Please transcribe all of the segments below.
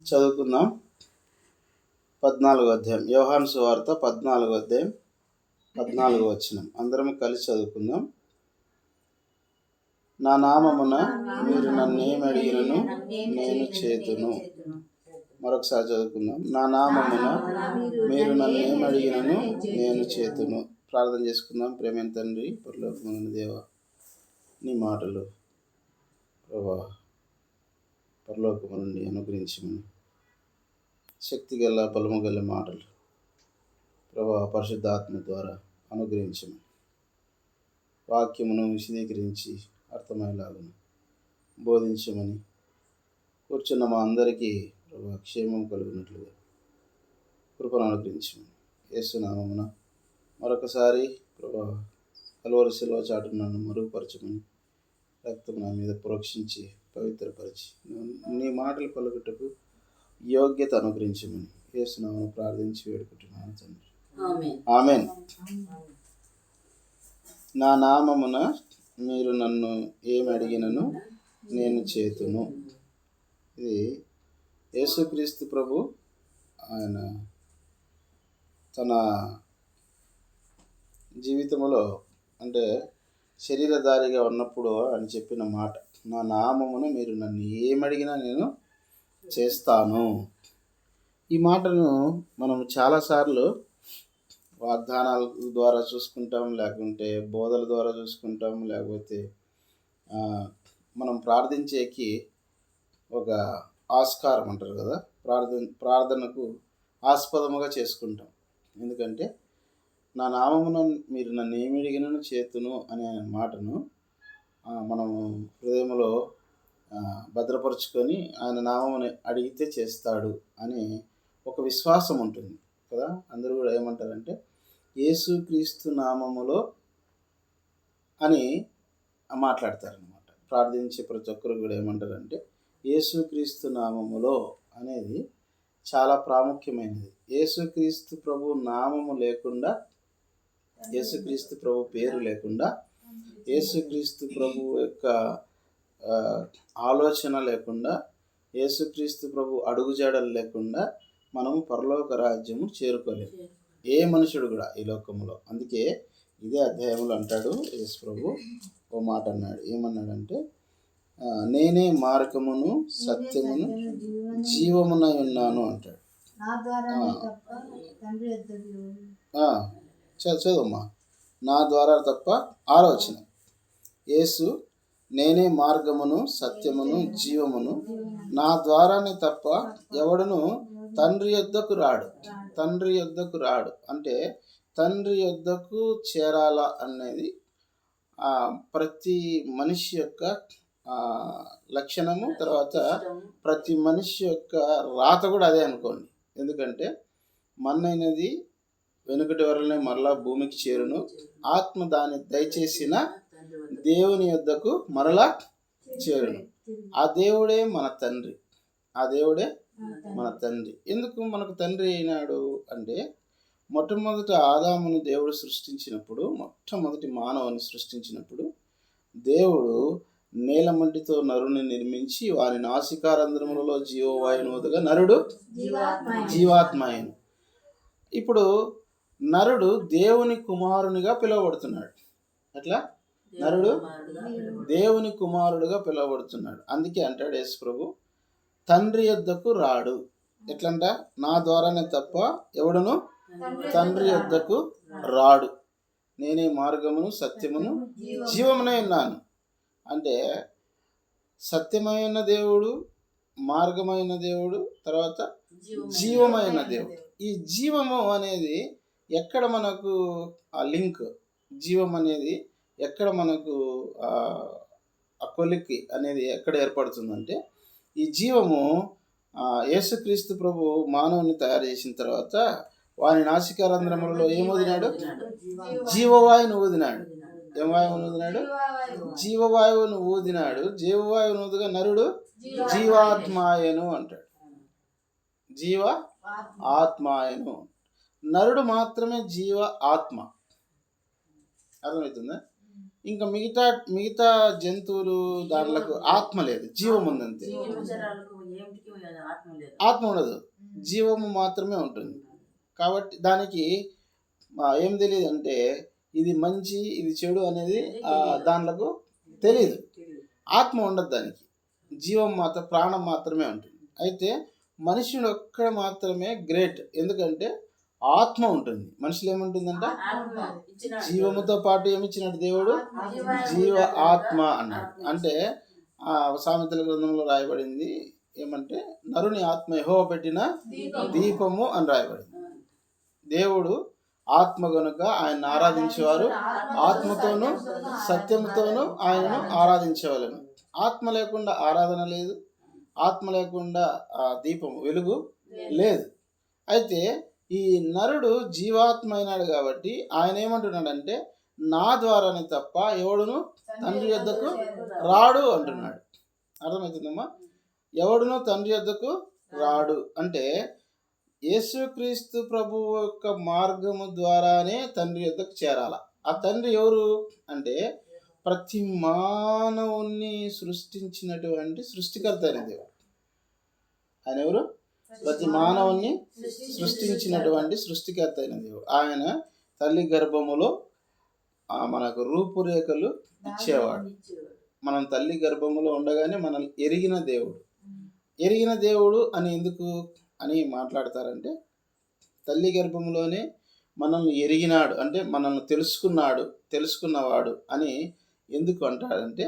చదువుకుందాం. 14వ అధ్యాయం, యోహాను సువార్త 14వ అధ్యాయం 14వ వచనం. అందరం కలిసి చదువుకుందాం. నా నామమున మీరు నన్నేమి అడిగినను నేను చేతును. మరొకసారి చదువుకుందాం. నా నామమున మీరు నన్నేమి అడిగినను నేను చేతును. ప్రార్థన చేసుకుందాం. ప్రేమైన తండ్రి, పరలోకమందున్న దేవా, నీ మాటలు ప్రభా పరలోకము నుండి అనుగ్రహించమని, శక్తి గల బలము గల మాటలు ప్రభా పరిశుద్ధాత్మ ద్వారా అనుగ్రహించమని, వాక్యమును విశదీకరించి అర్థమయ్యేలాగా బోధించమని, కూర్చున్న మా అందరికీ ప్రభా క్షేమం కలుగునట్లుగా కృపను అనుగ్రహించమని, యేసునామమున మరొకసారి ప్రభా కలువరి శిలువ చాటున నన్ను మరుగుపరచమని, రక్తం నా మీద ప్రోక్షించి పవిత్రపరిచి నీ మాటలు పలుకుటకు యోగ్యత అనుగ్రహించమని యేసునామమున ప్రార్థించి వేడుకుంటున్నాను తండ్రి. ఆమేన్. నా నామమున మీరు నన్ను ఏమి అడిగినను నేను చేతును. ఇది యేసుక్రీస్తు ప్రభు ఆయన తన జీవితంలో అంటే శరీరధారిగా ఉన్నప్పుడు ఆయన చెప్పిన మాట, నా నామమున మీరు నన్ను ఏమడిగినా నేను చేస్తాను. ఈ మాటను మనం చాలాసార్లు వాగ్దానాల ద్వారా చూసుకుంటాం, లేకుంటే బోధల ద్వారా చూసుకుంటాం, లేకపోతే మనం ప్రార్థించేకి ఒక ఆస్కారం అంటారు కదా, ప్రార్థనకు ఆస్పదముగా చేసుకుంటాం. ఎందుకంటే నా నామమున మీరు నన్ను ఏమి అడిగినను చేతును అనే మాటను మనము హృదయంలో భద్రపరుచుకొని ఆయన నామముని అడిగితే చేస్తాడు అనే ఒక విశ్వాసం ఉంటుంది కదా. అందరూ కూడా ఏమంటారంటే యేసుక్రీస్తు నామములో అని మాట్లాడతారనమాట. ప్రార్థించే ప్రతి ఒక్కరు కూడా ఏమంటారంటే యేసుక్రీస్తు నామములో అనేది చాలా ప్రాముఖ్యమైనది. యేసుక్రీస్తు ప్రభు నామము లేకుండా, యేసుక్రీస్తు ప్రభు పేరు లేకుండా, యేసుక్రీస్తు ప్రభు యొక్క ఆలోచన లేకుండా, యేసుక్రీస్తు ప్రభు అడుగుజాడలు లేకుండా మనము పరలోక రాజ్యము చేరుకోలేము, ఏ మనుషుడు కూడా ఈ లోకంలో. అందుకే ఇదే అధ్యాయంలో అంటాడు యేసు ప్రభు ఓ మాట అన్నాడు. ఏమన్నాడంటే నేనే మార్గమును సత్యమును జీవమునై ఉన్నాను అంటాడు. చదువమ్మా. నా ద్వారా తప్ప ఆలోచన. యేసు నేనే మార్గమును సత్యమును జీవమును, నా ద్వారానే తప్ప ఎవడును తండ్రి యొద్దకు రాడు. తండ్రి యొద్దకు రాడు అంటే తండ్రి యొద్దకు చేరాల అనేది ప్రతి మనిషి యొక్క లక్షణము. తర్వాత ప్రతి మనిషి యొక్క రాత కూడా అదే అనుకోండి. ఎందుకంటే మన్నైనది వెనుకటి వరలనే మరలా భూమికి చేరును, ఆత్మ దాన్ని దయచేసిన దేవుని యొద్దకు మరలా చేరును. ఆ దేవుడే మన తండ్రి. ఆ దేవుడే మన తండ్రి. ఎందుకు మనకు తండ్రి అయినాడు అంటే, మొట్టమొదట ఆదామును దేవుడు సృష్టించినప్పుడు, మొట్టమొదటి మానవుని సృష్టించినప్పుడు దేవుడు నేలమట్టితో నరుని నిర్మించి వారి నాసికారంధ్రములలో జీవవాయువును వదగా నరుడు జీవాత్మ అయ్యను. ఇప్పుడు నరుడు దేవుని కుమారునిగా పిలువబడుతున్నాడు. అట్లా నరుడు దేవుని కుమారుడుగా పిలువబడుతున్నాడు. అందుకే అంటాడు యేసు ప్రభు తండ్రి యొద్దకు రాడు. ఎట్లంట? నా ద్వారానే తప్ప ఎవడును తండ్రి యొద్దకు రాడు. నేనే మార్గమును సత్యమును జీవమునై ఉన్నాను. అంటే సత్యమైన దేవుడు, మార్గమైన దేవుడు, తర్వాత జీవమైన దేవుడు. ఈ జీవము అనేది ఎక్కడ మనకు ఆ లింక్, జీవం అనేది ఎక్కడ మనకు ఆ కొలిక్కి అనేది ఎక్కడ ఏర్పడుతుందంటే, ఈ జీవము యేసుక్రీస్తు ప్రభు మానవుని తయారు చేసిన తర్వాత వాని నాసికారంధ్రములలో ఏమొదినాడు? జీవవాయువును ఊదినాడు. ఏం వాయువును ఊదినాడు? జీవవాయువును ఊదినాడు. జీవవాయువును ఊదిగా నరుడు జీవాత్మాయను అంటాడు. జీవ ఆత్మాయను. నరుడు మాత్రమే జీవ ఆత్మ. అర్థమవుతుందా? ఇంకా మిగతా జంతువులు దాంట్లకు ఆత్మ లేదు, జీవం ఉందంతే. ఆత్మ ఉండదు, జీవము మాత్రమే ఉంటుంది. కాబట్టి దానికి ఏం తెలియదు అంటే ఇది మంచి ఇది చెడు అనేది దాంట్లో తెలియదు. ఆత్మ ఉండదు, దానికి జీవం మాత్రం ప్రాణం మాత్రమే ఉంటుంది. అయితే మనుషుడు ఒక్కడ మాత్రమే గ్రేట్, ఎందుకంటే ఆత్మ ఉంటుంది. మనుషులు ఏముంటుందంట, జీవముతో పాటు ఏమిచ్చినట్టు దేవుడు జీవ ఆత్మ అన్నాడు. అంటే సామెతల గ్రంథంలో రాయబడింది ఏమంటే నరుని ఆత్మ యెహోవా పెట్టిన దీపము అని రాయబడింది. దేవుడు ఆత్మ గనుక ఆయన ఆరాధించేవారు ఆత్మతోనూ సత్యంతోనూ ఆయనను ఆరాధించేవాళ్ళను. ఆత్మ లేకుండా ఆరాధన లేదు, ఆత్మ లేకుండా దీపం వెలుగు లేదు. అయితే ఈ నరుడు జీవాత్మ అయినాడు కాబట్టి ఆయన ఏమంటున్నాడంటే నా ద్వారానే తప్ప ఎవడును తండ్రి యొద్దకు రాడు అంటున్నాడు. అర్థమవుతుందమ్మా? ఎవడును తండ్రి యొద్దకు రాడు అంటే యేసుక్రీస్తు ప్రభువు యొక్క మార్గము ద్వారానే తండ్రి యొద్దకు చేరాల. ఆ తండ్రి ఎవరు అంటే ప్రతి మానవుణ్ణి సృష్టించినటువంటి సృష్టికర్త అయిన దేవుడు. ఆయన ఎవరు? ప్రతి మానవుణ్ణి సృష్టించినటువంటి సృష్టికర్త అయిన దేవుడు. ఆయన తల్లి గర్భములో మనకు రూపురేఖలు ఇచ్చేవాడు. మనం తల్లి గర్భములో ఉండగానే మనల్ని ఎరిగిన దేవుడు. ఎరిగిన దేవుడు అని ఎందుకు అని మాట్లాడతారంటే తల్లి గర్భంలోనే మనల్ని ఎరిగినాడు అంటే మనల్ని తెలుసుకున్నవాడు అని ఎందుకు అంటాడంటే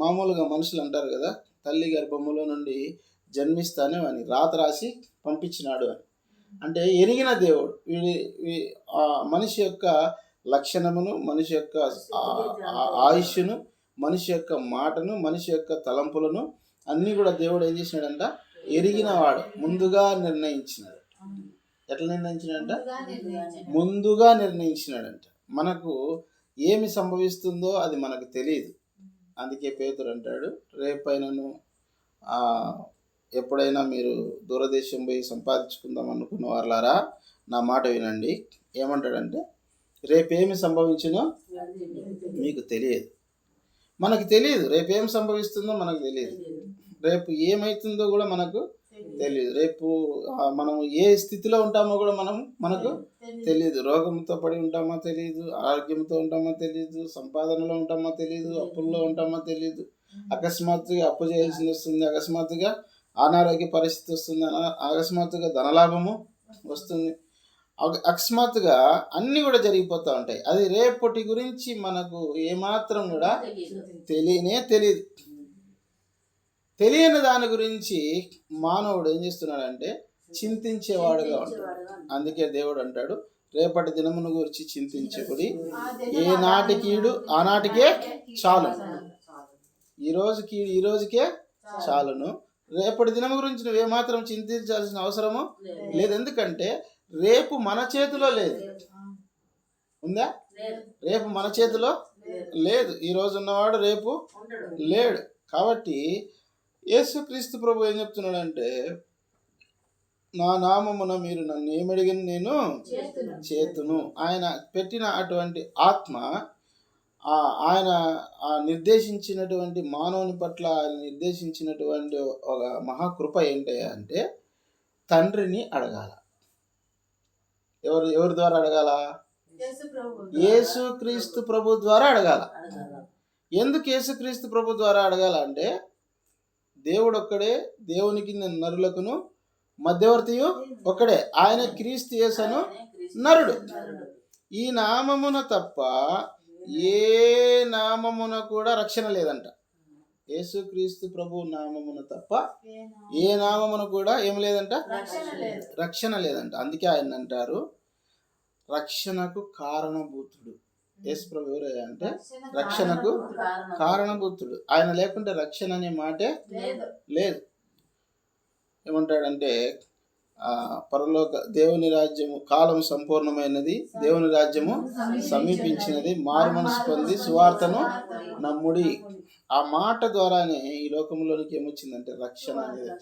మామూలుగా మనుషులు అంటారు కదా, తల్లి గర్భములో నుండి జన్మిస్తానే అని రాత రాసి పంపించినాడు అని. అంటే ఎరిగిన దేవుడు మనిషి యొక్క లక్షణమును, మనిషి యొక్క ఆయుష్ను, మనిషి యొక్క మాటను, మనిషి యొక్క తలంపులను అన్నీ కూడా దేవుడు ఏం చేసినాడంట, ఎరిగినవాడు, ముందుగా నిర్ణయించినాడు. ఎట్లా నిర్ణయించినాడంట? ముందుగా నిర్ణయించినాడంట. మనకు ఏమి సంభవిస్తుందో అది మనకు తెలియదు. అందుకే పేతురు అంటాడు, రేపైనను ఎప్పుడైనా మీరు దూరదేశం పోయి సంపాదించుకుందాం అనుకున్న వాళ్ళారా నా మాట వినండి. ఏమంటాడంటే రేపేమి సంభవించినో మీకు తెలియదు. మనకు తెలియదు, రేపేం సంభవిస్తుందో మనకు తెలియదు, రేపు ఏమవుతుందో కూడా మనకు తెలియదు, రేపు మనం ఏ స్థితిలో ఉంటామో కూడా మనకు తెలియదు. రోగంతో పడి ఉంటామో తెలియదు, ఆరోగ్యంతో ఉంటామో తెలియదు, సంపాదనలో ఉంటామో తెలియదు, అప్పుల్లో ఉంటామో తెలియదు. అకస్మాత్తుగా అప్పు చేయాల్సి వస్తుంది, అకస్మాత్తుగా అనారోగ్య పరిస్థితి వస్తుంది, అకస్మాత్తుగా ధనలాభము వస్తుంది, అకస్మాత్తుగా అన్నీ కూడా జరిగిపోతూ ఉంటాయి. అది రేపటి గురించి మనకు ఏమాత్రం కూడా తెలియదు. తెలియని దాని గురించి మానవుడు ఏం చేస్తున్నాడంటే చింతించేవాడుగా ఉంటాడు. అందుకే దేవుడు అంటాడు, రేపటి దినమును గురించి చింతించకుడి, ఏ నాటి కీడు ఆనాటికే చాలు. ఈ రోజుకే చాలును, రేపటి దినం గురించి నువ్వేమాత్రం చింతించాల్సిన అవసరము లేదు. ఎందుకంటే రేపు మన చేతిలో లేదు. ఉందా? రేపు మన చేతిలో లేదు. ఈరోజు ఉన్నవాడు రేపు లేడు. కాబట్టి యేసుక్రీస్తు ప్రభు ఏం చెప్తున్నాడంటే నా నామమున మీరు నన్ను ఏమడిగిన నేను చేతును. ఆయన పెట్టిన అటువంటి ఆత్మ, ఆయన నిర్దేశించినటువంటి మానవుని పట్ల ఆయన నిర్దేశించినటువంటి ఒక మహాకృప ఏంటి అంటే తండ్రిని అడగాల. ఎవరి ద్వారా అడగాల? యేసుక్రీస్తు ప్రభు ద్వారా అడగాల. ఎందుకు యేసుక్రీస్తు ప్రభు ద్వారా అడగాల అంటే దేవుడు ఒక్కడే, దేవునికి నరులకును మధ్యవర్తియు ఒక్కడే, ఆయన క్రీస్తు యేసును నరుడు. ఈ నామమున తప్ప ఏ నామమున కూడా రక్షణ లేదంట. యేసుక్రీస్తు ప్రభు నామమున తప్ప ఏ నామమున కూడా ఏం లేదంట, రక్షణ లేదంట. అందుకే ఆయన అంటారు రక్షణకు కారణభూతుడు. యేసు ప్రభు ఎవరయ్యా అంటే రక్షణకు కారణభూతుడు. ఆయన లేకుంటే రక్షణ అనే మాటే లేదు. ఏమంటాడంటే పరలోక దేవుని రాజ్యము కాలం సంపూర్ణమైనది, దేవుని రాజ్యము సమీపించినది, మారు మనసు పొంది సువార్తను నమ్ముడి. ఆ మాట ద్వారానే ఈ లోకంలోనికి ఏమొచ్చిందంటే రక్షణ అనేది.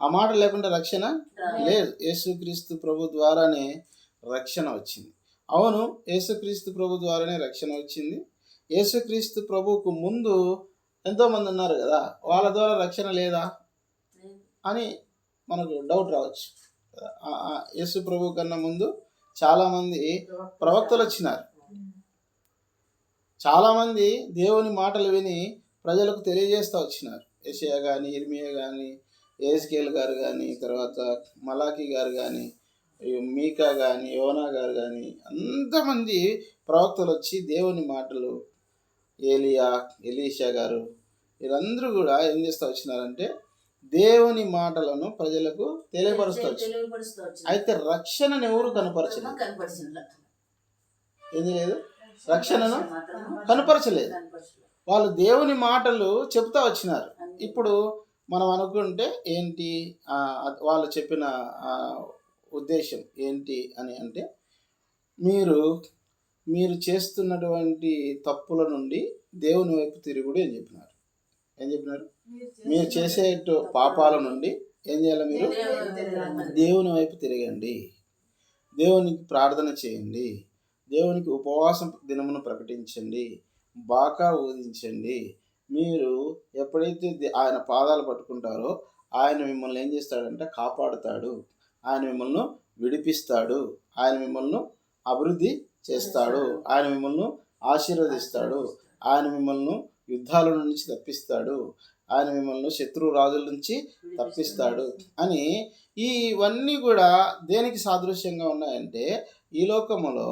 ఆ మాట లేకుండా రక్షణ లేదు. యేసుక్రీస్తు ప్రభు ద్వారానే రక్షణ వచ్చింది. అవును, యేసుక్రీస్తు ప్రభు ద్వారానే రక్షణ వచ్చింది. యేసుక్రీస్తు ప్రభువుకు ముందు ఎంతోమంది ఉన్నారు కదా, వాళ్ళ ద్వారా రక్షణ లేదా? అని మనకు డౌట్ రావచ్చు. యేసు ప్రభు కన్నా ముందు చాలామంది ప్రవక్తలు వచ్చినారు. చాలామంది దేవుని మాటలు విని ప్రజలకు తెలియజేస్తూ వచ్చినారు. యెషయా కానీ, ఇర్మియా కానీ, యెహెజ్కేలు గారు కానీ, తర్వాత మలాకి గారు కానీ, మీకా కానీ, యోనా గారు కానీ, అంతమంది ప్రవక్తలు వచ్చి దేవుని మాటలు, ఎలీషా గారు, వీళ్ళందరూ కూడా ఏం చేస్తూ వచ్చినారంటే దేవుని మాటలను ప్రజలకు తెలియపరుస్తూ వచ్చారు. అయితే రక్షణను ఎవరు కనపరచలేదు. ఏది లేదు, రక్షణను కనపరచలేదు. వాళ్ళు దేవుని మాటలు చెప్తా వచ్చినారు. ఇప్పుడు మనం అనుకుంటే ఏంటి వాళ్ళు చెప్పిన ఉద్దేశం ఏంటి అని అంటే, మీరు చేస్తున్నటువంటి తప్పుల నుండి దేవుని వైపు తిరుగుడు అని చెప్పినారు. ఏం చెప్పినారు? మీరు చేసే పాపాల నుండి ఏం చేయాలి? మీరు దేవుని వైపు తిరగండి, దేవునికి ప్రార్థన చేయండి, దేవునికి ఉపవాసం దినమును ప్రకటించండి, బాకా ఊదించండి. మీరు ఎప్పుడైతే ఆయన పాదాలు పట్టుకుంటారో ఆయన మిమ్మల్ని ఏం చేస్తాడంటే కాపాడుతాడు, ఆయన మిమ్మల్ని విడిపిస్తాడు, ఆయన మిమ్మల్ని అభివృద్ధి చేస్తాడు, ఆయన మిమ్మల్ని ఆశీర్వదిస్తాడు, ఆయన మిమ్మల్ని యుద్ధాల నుంచి తప్పిస్తాడు, ఆయన మిమ్మల్ని శత్రు రాజుల నుంచి తప్పిస్తాడు అని ఇవన్నీ కూడా దేనికి సాదృశ్యంగా ఉన్నాయంటే ఈ లోకములో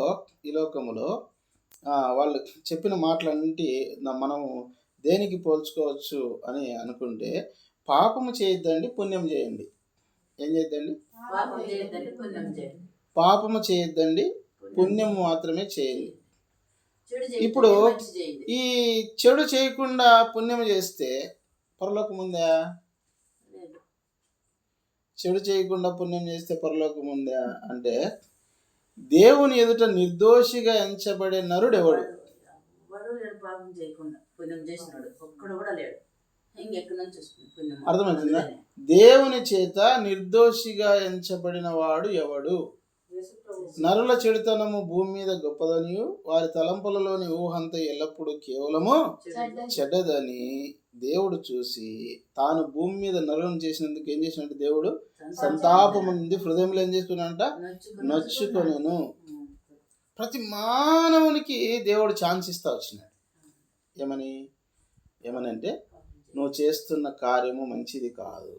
వాళ్ళు చెప్పిన మాటలన్నింటి మనము దేనికి పోల్చుకోవచ్చు అని అనుకుంటే, పాపము చేయొద్దండి, పుణ్యం చేయండి. ఏం చేయొద్దండి? పాపము చేయొద్దండి, పుణ్యం మాత్రమే చేయండి. ఇప్పుడు ఈ చెడు చేయకుండా పుణ్యం చేస్తే పరలోకం ఉందా? చెడు చేయకుండా పుణ్యం చేస్తే పరలోకం ఉందా అంటే, దేవుని ఎదుట నిర్దోషిగా ఎంచబడే నరుడు ఎవడు? అర్థమవుతుందా? దేవుని చేత నిర్దోషిగా ఎంచబడిన వాడు ఎవడు? నరుల చెడుతనము భూమి మీద గొప్పదనియు వారి తలంపులలోని ఊహంత ఎల్లప్పుడూ కేవలము చెడ్డదని దేవుడు చూసి తాను భూమి మీద నరులను చేసినందుకు ఏం చేసినట్టు దేవుడు సంతాపం ఉంది హృదయంలో ఏం చేసుకున్నాడంట? నొచ్చుకొనెను. ప్రతి మానవునికి దేవుడు ఛాన్స్ ఇస్తా వచ్చినాడు. ఏమని అంటే, నువ్వు చేస్తున్న కార్యము మంచిది కాదు,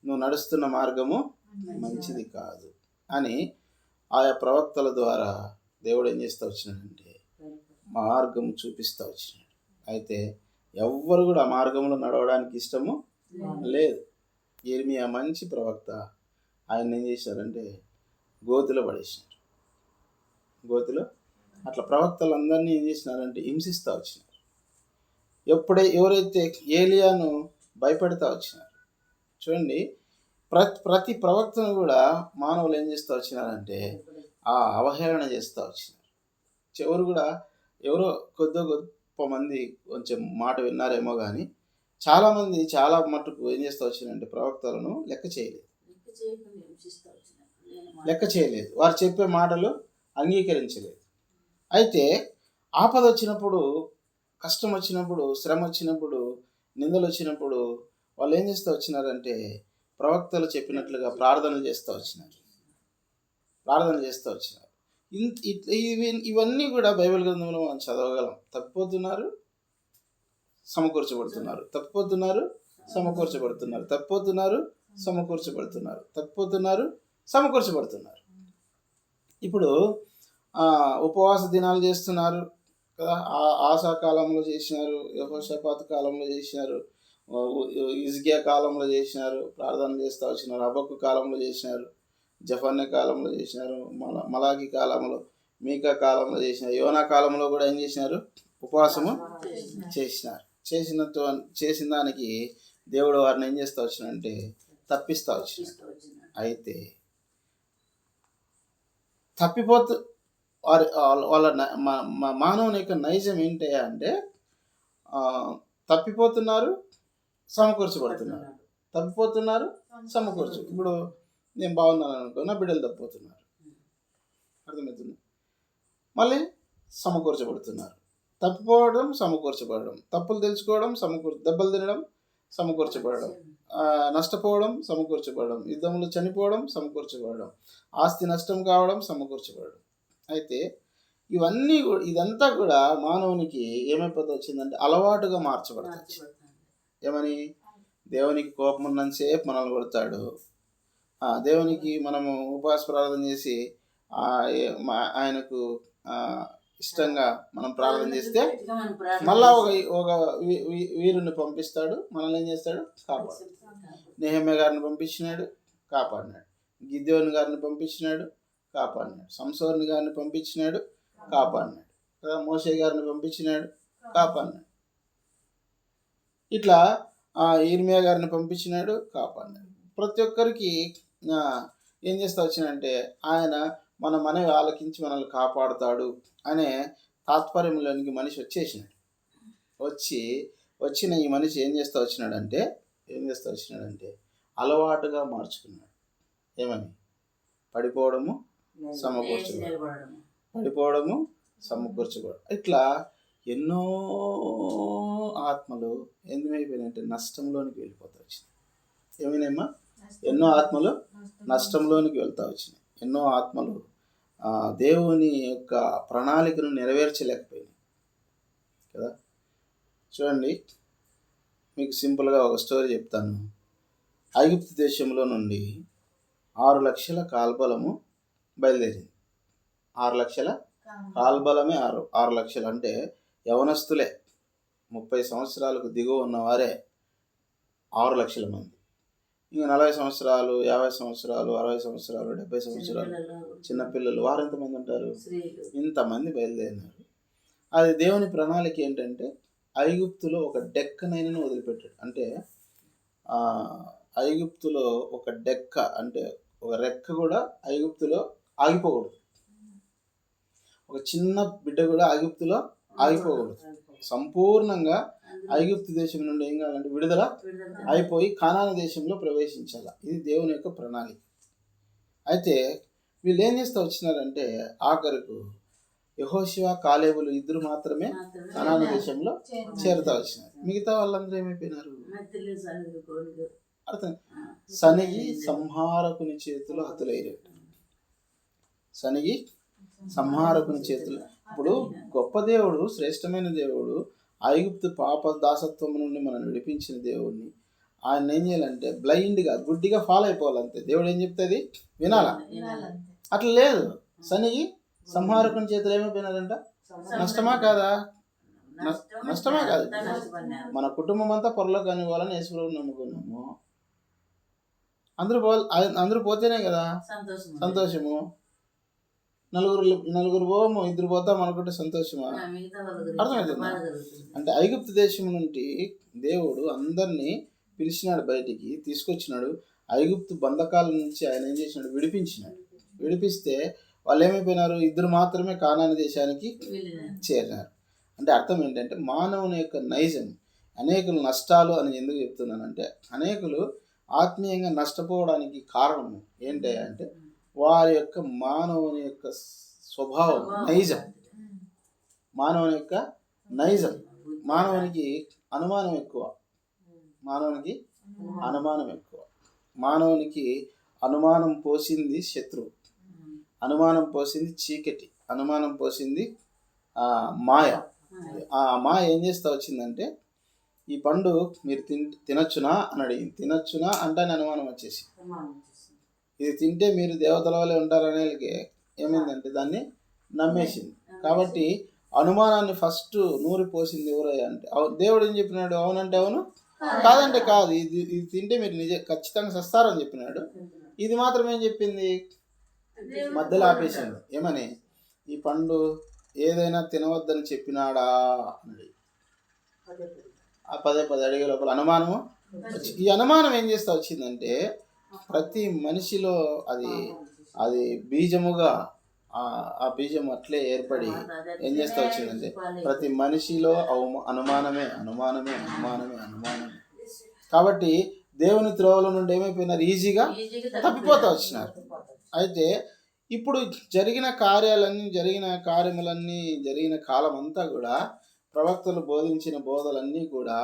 నువ్వు నడుస్తున్న మార్గము మంచిది కాదు అని ఆయా ప్రవక్తల ద్వారా దేవుడు ఏం చేస్తూ వచ్చినాడంటే మార్గము చూపిస్తూ వచ్చినాడు. అయితే ఎవ్వరు కూడా ఆ మార్గంలో నడవడానికి ఇష్టము లేదు. ఇర్మియా మంచి ప్రవక్త, ఆయన ఏం చేశారంటే గోతిలో పడేసినారు. గోతిలో అట్లా ప్రవక్తలందరినీ ఏం చేసినారంటే హింసిస్తూ వచ్చినారు. ఎవరైతే ఏలియాను భయపెడతా వచ్చినారు. చూడండి, ప్రతి ప్రవక్తను కూడా మానవులు ఏం చేస్తూ వచ్చినారంటే అవహేళన చేస్తూ వచ్చినారు. ఎవరో గొప్ప మంది కొంచెం మాట విన్నారేమో కానీ చాలామంది చాలా మట్టుకు ఏం చేస్తూ వచ్చినారంటే ప్రవక్తలను లెక్క చేయలేదు, వారు చెప్పే మాటలు అంగీకరించలేదు. అయితే ఆపద వచ్చినప్పుడు, కష్టం వచ్చినప్పుడు, శ్రమ వచ్చినప్పుడు, నిందలు వచ్చినప్పుడు వాళ్ళు ఏం చేస్తూ వచ్చినారంటే ప్రవక్తలు చెప్పినట్లుగా ప్రార్థనలు చేస్తూ వచ్చినారు. ఇవన్నీ కూడా బైబిల్ గ్రంథంలో మనం చదవగలం. తప్పిపోతున్నారు, సమకూర్చబడుతున్నారు, తప్పిపోతున్నారు, సమకూర్చబడుతున్నారు, తప్పిపోతున్నారు, సమకూర్చబడుతున్నారు, తప్పిపోతున్నారు, సమకూర్చబడుతున్నారు. ఇప్పుడు ఉపవాస దినాలు చేస్తున్నారు కదా, ఆశా కాలంలో చేసినారు, యెహోషాపాతు కాలంలో చేసినారు, హిజ్కియా కాలంలో చేసినారు, ప్రార్థన చేస్తూ వచ్చినారు, హబక్కు కాలంలో చేసినారు, జఫన్య కాలంలో చేసినారు, మలాకి కాలంలో, మీకా కాలంలో చేసినారు, యోనా కాలంలో కూడా ఏం చేసినారు? ఉపవాసము చేసినారు. చేసిన దానికి దేవుడు వారిని ఏం చేస్తూ వచ్చినాడంటే తప్పిస్తూ వచ్చినాడు. అయితే వాళ్ళ మానవుని యొక్క నైజం ఏంటి అంటే తప్పిపోతున్నారు, సమకూర్చబడుతున్నారు, తప్పిపోతున్నారు, ఇప్పుడు నేను బాగున్నాను అనుకో, నా బిడ్డలు తప్పిపోతున్నారు, అర్థమవుతుంది, మళ్ళీ సమకూర్చబడుతున్నారు. తప్పిపోవడం, సమకూర్చబడడం, తప్పులు తెలుసుకోవడం, దెబ్బలు తినడం, సమకూర్చబడడం, నష్టపోవడం, సమకూర్చబడడం, యుద్ధంలో చనిపోవడం, సమకూర్చబడడం, ఆస్తి నష్టం కావడం, సమకూర్చబడడం. అయితే ఇదంతా కూడా మానవునికి ఏమైపోతూ వచ్చిందంటే అలవాటుగా మార్చబడుతుంది. ఏమని? దేవునికి కోపం ఉన్నంతసేపు మనల్ని కొడతాడు. దేవునికి మనము ఉపవాస ప్రార్థన చేసి ఆయనకు ఇష్టంగా మనం ప్రార్థన చేస్తే మళ్ళా ఒక వీరుని పంపిస్తాడు, మనల్ని ఏం చేస్తాడు? కాపాడు. నెహెమ్యా గారిని పంపించినాడు, కాపాడినాడు. గిద్యోను గారిని పంపించినాడు, కాపాడినాడు. సంసోను గారిని పంపించినాడు, కాపాడినాడు కదా. మోషే గారిని పంపించినాడు, కాపాడినాడు. ఇట్లా ఇర్మియా గారిని పంపించినాడు, కాపాడినాడు. ప్రతి ఒక్కరికి ఏం చేస్తా వచ్చినంటే ఆయన మన మనవి ఆలకించి మనల్ని కాపాడుతాడు అనే తాత్పర్యంలోనికి మనిషి వచ్చేసినాడు. వచ్చిన ఈ మనిషి ఏం చేస్తా వచ్చినాడంటే అలవాటుగా మార్చుకున్నాడు. ఏమని? పడిపోవడము, సమకూర్చబడడం. ఇట్లా ఎన్నో ఆత్మలు ఎందుమైపోయినాయంటే నష్టంలోనికి వెళ్ళిపోతా వచ్చినాయి. ఏమైనాయమ్మా? ఎన్నో ఆత్మలు నష్టంలోనికి వెళ్తా వచ్చినాయి. ఎన్నో ఆత్మలు దేవుని యొక్క ప్రణాళికను నెరవేర్చలేకపోయినాయి కదా. చూడండి, మీకు సింపుల్గా ఒక స్టోరీ చెప్తాను. ఐగుప్తు దేశంలో నుండి 6 లక్షల కాల్బలము బయలుదేరింది. 6 లక్షల కాల్బలమే 6 లక్షలు అంటే యవనస్తులే, 30 సంవత్సరాలకు దిగువ ఉన్నవారే 6 లక్షల మంది. ఇంకా 40 సంవత్సరాలు, 50 సంవత్సరాలు, 60 సంవత్సరాలు, 70 సంవత్సరాలు చిన్నపిల్లలు, వారు ఎంతమంది ఉంటారు? ఇంతమంది బయలుదేరినారు. అది దేవుని ప్రణాళిక ఏంటంటే ఐగుప్తులో ఒక డెక్కనైనా వదిలిపెట్టాడు. అంటే ఐగుప్తులో ఒక డెక్క అంటే ఒక రెక్క కూడా ఐగుప్తులో ఆగిపోకూడదు. ఒక చిన్న బిడ్డ కూడా ఐగుప్తులో ఆగిపోకూడదు. సంపూర్ణంగా ఐగుప్తు దేశం నుండి ఏం కావాలంటే విడుదల అయిపోయి కానాను దేశంలో ప్రవేశించాలి. ఇది దేవుని యొక్క ప్రణాళిక. అయితే వీళ్ళు ఏం చేస్తూ వచ్చినారంటే ఆఖరుకు యెహోషువ, కాలేబులు ఇద్దరు మాత్రమే కానాను దేశంలో చేరుతా వచ్చినారు. మిగతా వాళ్ళందరూ ఏమైపోయినారు? అర్థం, సనిగి సంహారకుని చేతులు హతులైరు. సనిగి సంహారకుని చేతులు. ఇప్పుడు గొప్ప దేవుడు, శ్రేష్టమైన దేవుడు, ఐగుప్తు పాప దాసత్వం నుండి మనం విడిపించిన దేవుడిని ఆయన ఏం చేయాలంటే బ్లైండ్గా, గుడ్డిగా ఫాలో అయిపోవాలంతే. దేవుడు ఏం చెప్తుంది వినాలా? అట్లా లేదు. సనిగి సంహారకుని చేతులు ఏమైపోయినారంట? నష్టమా కాదా? నష్టమే కాదు. మన కుటుంబం అంతా పొరలో కానివ్వాలని యేసుప్రభువుని నమ్ముకున్నాము. అందరూ పోతేనే కదా సంతోషము. నలుగురు పోము, 2 పోతాం అనుకుంటే సంతోషమా? అర్థమవుతుందా? అంటే ఐగుప్తు దేశం నుండి దేవుడు అందరినీ పిలిచినాడు, బయటికి తీసుకొచ్చినాడు. ఐగుప్తు బంధకాల నుంచి ఆయన ఏం చేసినాడు? విడిపిస్తే వాళ్ళు ఏమైపోయినారు? 2 మాత్రమే కానాను దేశానికి చేరినారు. అంటే అర్థం ఏంటంటే మానవుని యొక్క నైజం. అనేకులు నష్టాలు అని ఎందుకు చెప్తున్నానంటే అనేకులు ఆత్మీయంగా నష్టపోవడానికి కారణం ఏంటి అంటే వారి యొక్క మానవుని యొక్క స్వభావం, నైజం. మానవునికి అనుమానం ఎక్కువ. మానవునికి అనుమానం పోసింది శత్రువు, అనుమానం పోసింది చీకటి, అనుమానం పోసింది మాయ. ఆ మాయ ఏం చేస్తా వచ్చిందంటే ఈ పండు మీరు తినొచ్చునా అని అడిగింది. తినొచ్చునా అంటానే అనుమానం వచ్చేసి, ఇది తింటే మీరు దేవతల వల్లే ఉంటారనేకి ఏమైందంటే దాన్ని నమ్మేసింది. కాబట్టి అనుమానాన్ని ఫస్ట్ నూరి పోసింది ఎవరయ్యా అంటే దేవుడు ఏం చెప్పినాడు? అవునంటే అవును, కాదంటే కాదు. ఇది తింటే మీరు ఖచ్చితంగా సస్తారని చెప్పినాడు. ఇది మాత్రం ఏం చెప్పింది? మధ్యలో ఆపేసింది. ఏమని? ఈ పండు ఏదైనా తినవద్దని చెప్పినాడా అని పదే అడిగే లోపల అనుమానము. ఈ అనుమానం ఏం చేస్తా వచ్చిందంటే ప్రతి మనిషిలో అది బీజముగా ఆ బీజం అట్లే ఏర్పడి ఏం చేస్తా వచ్చిందంటే ప్రతి మనిషిలో అనుమానమే. కాబట్టి దేవుని త్రోవల నుండి ఏమైపోయినారు? ఈజీగా తప్పిపోతా వచ్చినారు. అయితే ఇప్పుడు జరిగిన కార్యములన్నీ జరిగిన కాలం అంతా కూడా ప్రవక్తలు బోధించిన బోధలన్నీ కూడా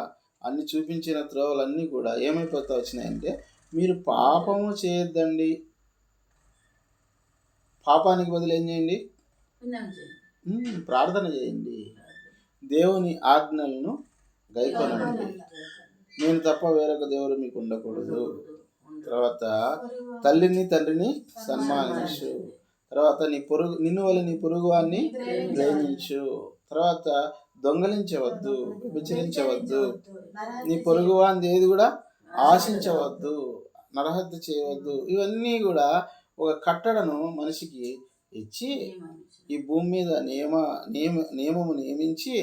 అన్ని చూపించిన త్రోవలన్నీ కూడా ఏమైపోతా వచ్చినాయంటే, మీరు పాపము చేయొద్దండి, పాపానికి బదులు ఏం చేయండి, ప్రార్థన చేయండి, దేవుని ఆజ్ఞలను గైకొనండి, నేను తప్ప వేరొక దేవుడు మీకు ఉండకూడదు, తర్వాత తల్లిని తండ్రిని సన్మానించు, తర్వాత నిన్ను వల్ల నీ పొరుగు వారిని ప్రేమించు, తర్వాత దొంగలించవద్దు, విభజించవద్దు, నీ పొరుగు వారిని ఏది కూడా ఆశించవద్దు, నరహత్య చేయవద్దు. ఇవన్నీ కూడా ఒక కట్టడను మనిషికి ఇచ్చి ఈ భూమి మీద నియమము నియమించి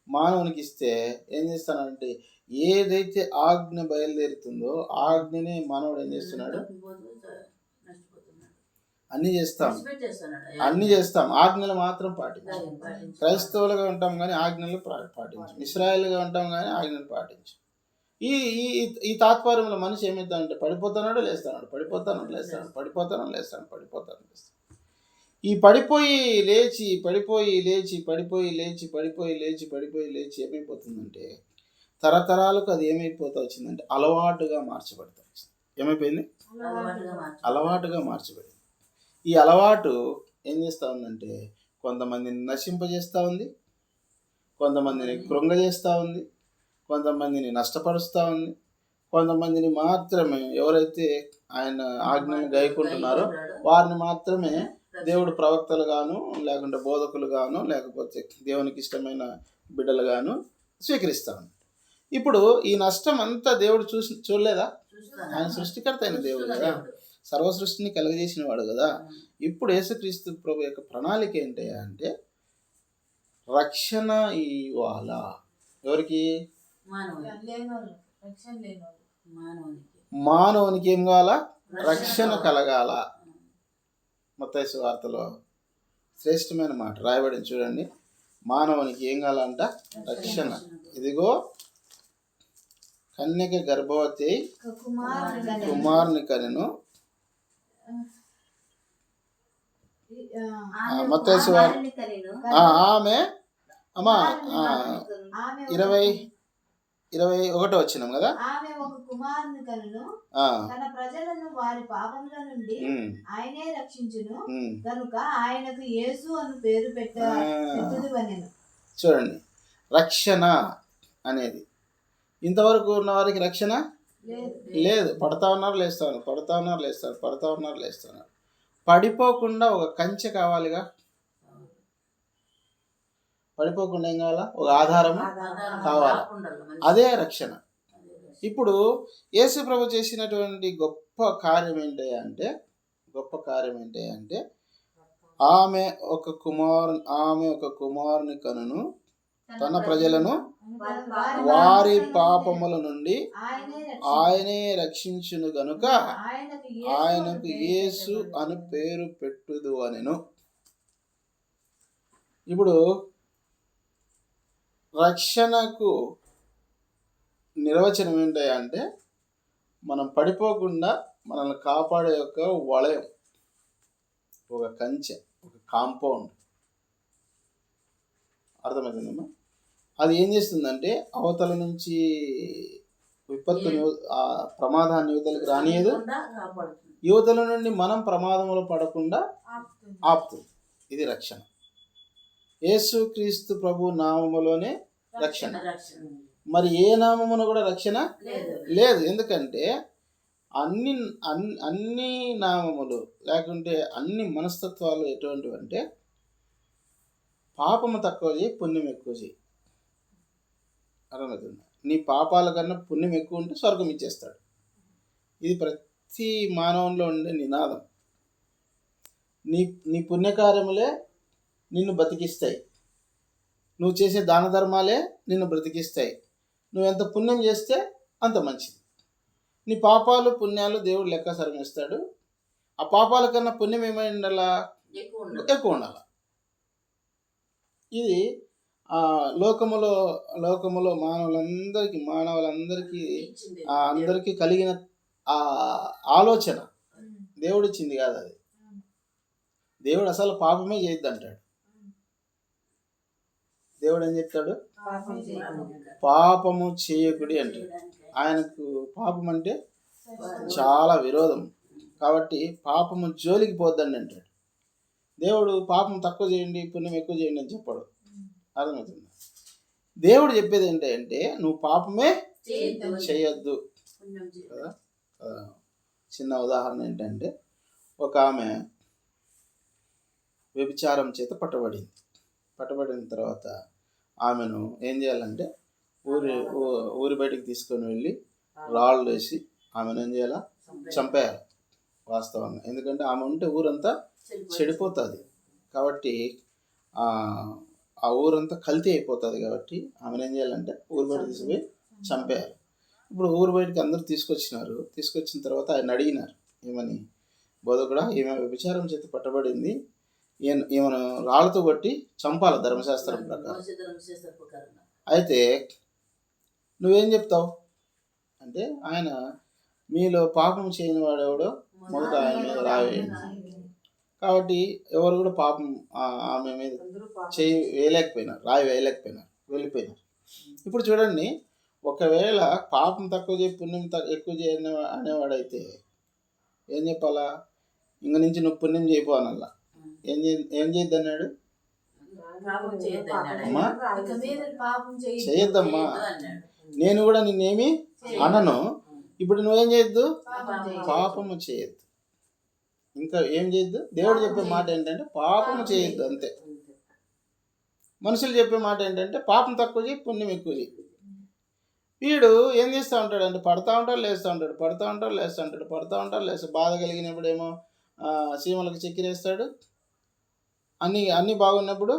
మానవునికి ఇస్తే ఏం చేస్తానంటే, ఏదైతే ఆజ్ఞ బయలుదేరుతుందో ఆజ్ఞనే మానవుడు ఏం చేస్తున్నాడు, అన్నీ చేస్తాం, ఆజ్ఞలు మాత్రం పాటించాం. క్రైస్తవులుగా ఉంటాం కానీ ఆజ్ఞలు పాటించాం, ఇశ్రాయేలుగా ఉంటాం కానీ ఆజ్ఞలు పాటించాం. ఈ ఈ తాత్పర్యంలో మనిషి ఏమవుతాడంటే, పడిపోతాడు లేస్తాడు, ఈ పడిపోయి లేచి ఏమైపోతుందంటే, తరతరాలకు అది ఏమైపోతా వచ్చిందంటే అలవాటుగా మార్చబడతా వచ్చింది. ఏమైపోయింది, అలవాటుగా మార్చబడింది. ఈ అలవాటు ఏం చేస్తూ ఉందంటే, కొంతమందిని నశింపజేస్తూ ఉంది, కొంతమందిని కృంగజేస్తూ ఉంది, కొంతమందిని నష్టపరుస్తూ ఉంది, కొంతమందిని మాత్రమే ఎవరైతే ఆయన ఆజ్ఞను గైకుంటున్నారో వారిని మాత్రమే దేవుడు ప్రవక్తలు గాను, లేకుంటే బోధకులు గాను, లేకపోతే దేవునికి ఇష్టమైన బిడ్డలు గాను స్వీకరిస్తా ఉంది. ఇప్పుడు ఈ నష్టం అంతా దేవుడు చూడలేదా? ఆయన సృష్టికర్త అయిన దేవుడు కదా, సర్వ సృష్టిని కలుగజేసిన వాడు కదా. ఇప్పుడు యేసుక్రీస్తు ప్రభు యొక్క ప్రణాళిక ఏంటి అంటే, రక్షణ ఇవ్వాలా. ఎవరికి? మానవునికి ఏం కావాలా? రక్షణ కలగాల. మత్తయి సువార్తలో శ్రేష్టమైన మాట రాయబడింది చూడండి. మానవునికి ఏం కావాలంట? రక్షణ. ఇదిగో కన్యక గర్భవతి కుమారుని కనెను. మత్తయి సువార్త ఆమె 21 వచ్చినాం కదా. ఆమె ఒక కుమారుని కనును, తన ప్రజలను వారి పాపముల నుండి ఆయనే రక్షించును కనుక ఆయనకు యేసు అను పేరు పెట్టుదువనెను. చూడండి, రక్షణ అనేది ఇంతవరకు ఉన్న వారికి రక్షణ లేదు. పడతా ఉన్నారు లేస్తున్నారు. పడిపోకుండా ఒక కంచె కావాలిగా. పడిపోకుండా ఏం కావాలా? ఒక ఆధారం కావాలా. అదే రక్షణ. ఇప్పుడు యేసు ప్రభు చేసినటువంటి గొప్ప కార్యం ఏంటి అంటే, ఆమె ఒక కుమారుని కనును, తన ప్రజలను వారి పాపముల నుండి ఆయనే రక్షించును గనుక ఆయనకు యేసు అని పేరు పెట్టుదు అనెను. ఇప్పుడు రక్షణకు నిర్వచనం ఏంటి అంటే, మనం పడిపోకుండా మనల్ని కాపాడే యొక్క వలయం, ఒక కంచె, ఒక కాంపౌండ్. అర్థమవుతుందమ్మా? అది ఏం చేస్తుందంటే, అవతల నుంచి విపత్తుని, ప్రమాదాన్ని యువతలకు రానియదు, యువతల నుండి మనం ప్రమాదంలో పడకుండా ఆపుతుంది. ఇది రక్షణ. యేసుక్రీస్తు ప్రభు నామములోనే రక్షణ. మరి ఏ నామమున కూడా రక్షణ లేదు. ఎందుకంటే అన్ని నామములు లేకుంటే అన్ని మనస్తత్వాలు ఎటువంటివి అంటే, పాపము తక్కువ చేయి, పుణ్యం ఎక్కువ చేయి. అర్థమవుతుంది? నీ పాపాల కన్నా పుణ్యం ఎక్కువ ఉంటే స్వర్గం ఇచ్చేస్తాడు. ఇది ప్రతి మానవుల్లో ఉండే నినాదం. నీ పుణ్యకార్యములే నిన్ను బతికిస్తాయి, నువ్వు చేసే దాన ధర్మాలే నిన్ను బ్రతికిస్తాయి. నువ్వు ఎంత పుణ్యం చేస్తే అంత మంచిది. నీ పాపాలు పుణ్యాలు దేవుడు లెక్క సరిమిస్తాడు. ఆ పాపాల కన్నా పుణ్యం ఏమై ఉండాలా? ఎక్కువ ఉండాలి. ఇది లోకములో మానవులందరికీ కలిగిన ఆలోచన. దేవుడిచ్చింది కాదు అది. దేవుడు అసలు పాపమే చేయొద్దు అంటాడు. దేవుడు ఏం చెప్తాడు? పాపం చేయకుండా. పాపము చేయకుడి అంటాడు. ఆయనకు పాపం అంటే చాలా విరోధం. కాబట్టి పాపము జోలికి పోద్దండి అంటాడు. దేవుడు పాపం తక్కువ చేయండి, పుణ్యం ఎక్కువ చేయండి అని చెప్పాడు. అర్థమవుతుంది? దేవుడు చెప్పేది ఏంటంటే నువ్వు పాపమే చేయొద్దు కదా. చిన్న ఉదాహరణ ఏంటంటే, ఒక ఆమె వ్యభిచారం చేత పట్టబడిన తర్వాత ఆమెను ఏం చేయాలంటే ఊరి బయటికి తీసుకొని వెళ్ళి రాళ్ళు వేసి ఆమెను ఏం చేయాలా? చంపేయాలి వాస్తవంగా. ఎందుకంటే ఆమె ఉంటే ఊరంతా చెడిపోతుంది కాబట్టి, ఆ ఊరంతా కల్తీ అయిపోతుంది కాబట్టి ఆమెను ఏం చేయాలంటే ఊరి బయట తీసుకుపోయి చంపేయాలి. ఇప్పుడు ఊరు బయటికి అందరూ తీసుకొచ్చిన తర్వాత ఆయన అడిగినారు, ఏమని? బోధకుడా, ఈమె వ్యభిచారం చేత పట్టబడింది, ఈమెను రాళ్ళతో కొట్టి చంపాలి ధర్మశాస్త్రం ప్రకారం. అయితే నువ్వేం చెప్తావు అంటే, ఆయన మీలో పాపం చేయని వాడెవడో మొదట ఆయన మీద రావేయండి. కాబట్టి ఎవరు కూడా పాపం ఆమె మీద రాయి వేయలేకపోయినారు, వెళ్ళిపోయినారు. ఇప్పుడు చూడండి, ఒకవేళ పాపం తక్కువ చేయి పుణ్యం ఎక్కువ చేయని అనేవాడైతే ఏం చెప్పాలా? ఇంక నుంచి నువ్వు పుణ్యం చేయపో అనల్లా. ఏం చేయొద్దు అన్నాడు? అమ్మా చేయొద్దమ్మా, నేను కూడా నిన్నేమి అనను. ఇప్పుడు నువ్వేం చేయొద్దు? పాపము చేయొద్దు. ఇంకా ఏం చేయొద్దు? దేవుడు చెప్పే మాట ఏంటంటే పాపము చేయొద్దు, అంతే. మనుషులు చెప్పే మాట ఏంటంటే పాపం తక్కువ చేయి పుణ్యం ఎక్కువ చేయి. వీడు ఏం చేస్తూ ఉంటాడు అంటే పడతా ఉంటాడు, లేస్తూ ఉంటాడు, పడతా ఉంటాడు, లేస్తూ ఉంటాడు, పడతా ఉంటాడు, లేస్తూ. బాధ కలిగినప్పుడేమో సీమలకు చక్కెరేస్తాడు. అన్నీ బాగున్నప్పుడు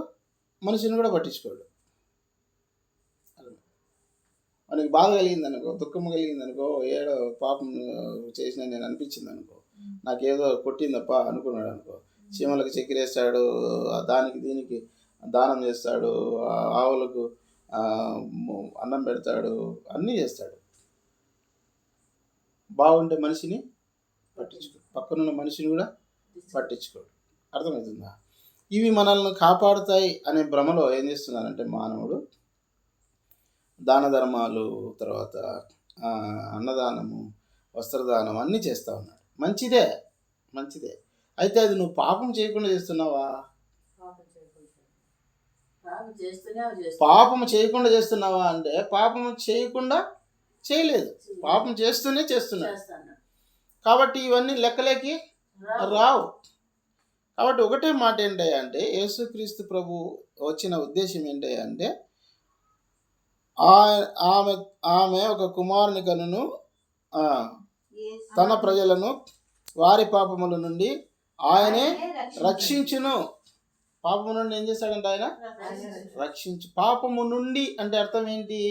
మనిషిని కూడా పట్టించుకోడు. మనకి బాధ కలిగిందనుకో, దుఃఖం కలిగిందనుకో, ఏడో పాపం చేసిన నేను అనిపించింది అనుకో, నాకేదో కొట్టిందప్ప అనుకున్నాడు అనుకో, చీమలకు చక్కెరేస్తాడు, దానికి దీనికి దానం చేస్తాడు, ఆవులకు అన్నం పెడతాడు, అన్నీ చేస్తాడు. బాగుంటే మనిషిని పట్టించుకోడు, పక్కనున్న మనిషిని కూడా పట్టించుకోడు. అర్థమవుతుందా? ఇవి మనల్ని కాపాడుతాయి అనే భ్రమలో ఏం చేస్తున్నారంటే మానవుడు దాన ధర్మాలు, తర్వాత అన్నదానము, వస్త్రదానం అన్నీ చేస్తూ ఉన్నాడు. మంచిదే. అయితే అది నువ్వు పాపం చేయకుండా చేస్తున్నావా? పాపము చేయకుండా చేస్తున్నావా అంటే పాపము చేయకుండా చేయలేదు, పాపం చేస్తూనే చేస్తున్నాడు. కాబట్టి ఇవన్నీ లెక్కలేకి రావు. కాబట్టి ఒకటే మాట ఏంటయ్యా అంటే, యేసుక్రీస్తు ప్రభు వచ్చిన ఉద్దేశం ఏంటయ్యా అంటే, ఆమె ఒక కుమారుని కనును, తన ప్రజలను వారి పాపముల నుండి ఆయనే రక్షించును. పాపము నుండి ఏం చేస్తాడంటే ఆయన రక్షించు. పాపము నుండి అంటే అర్థం ఏంటి?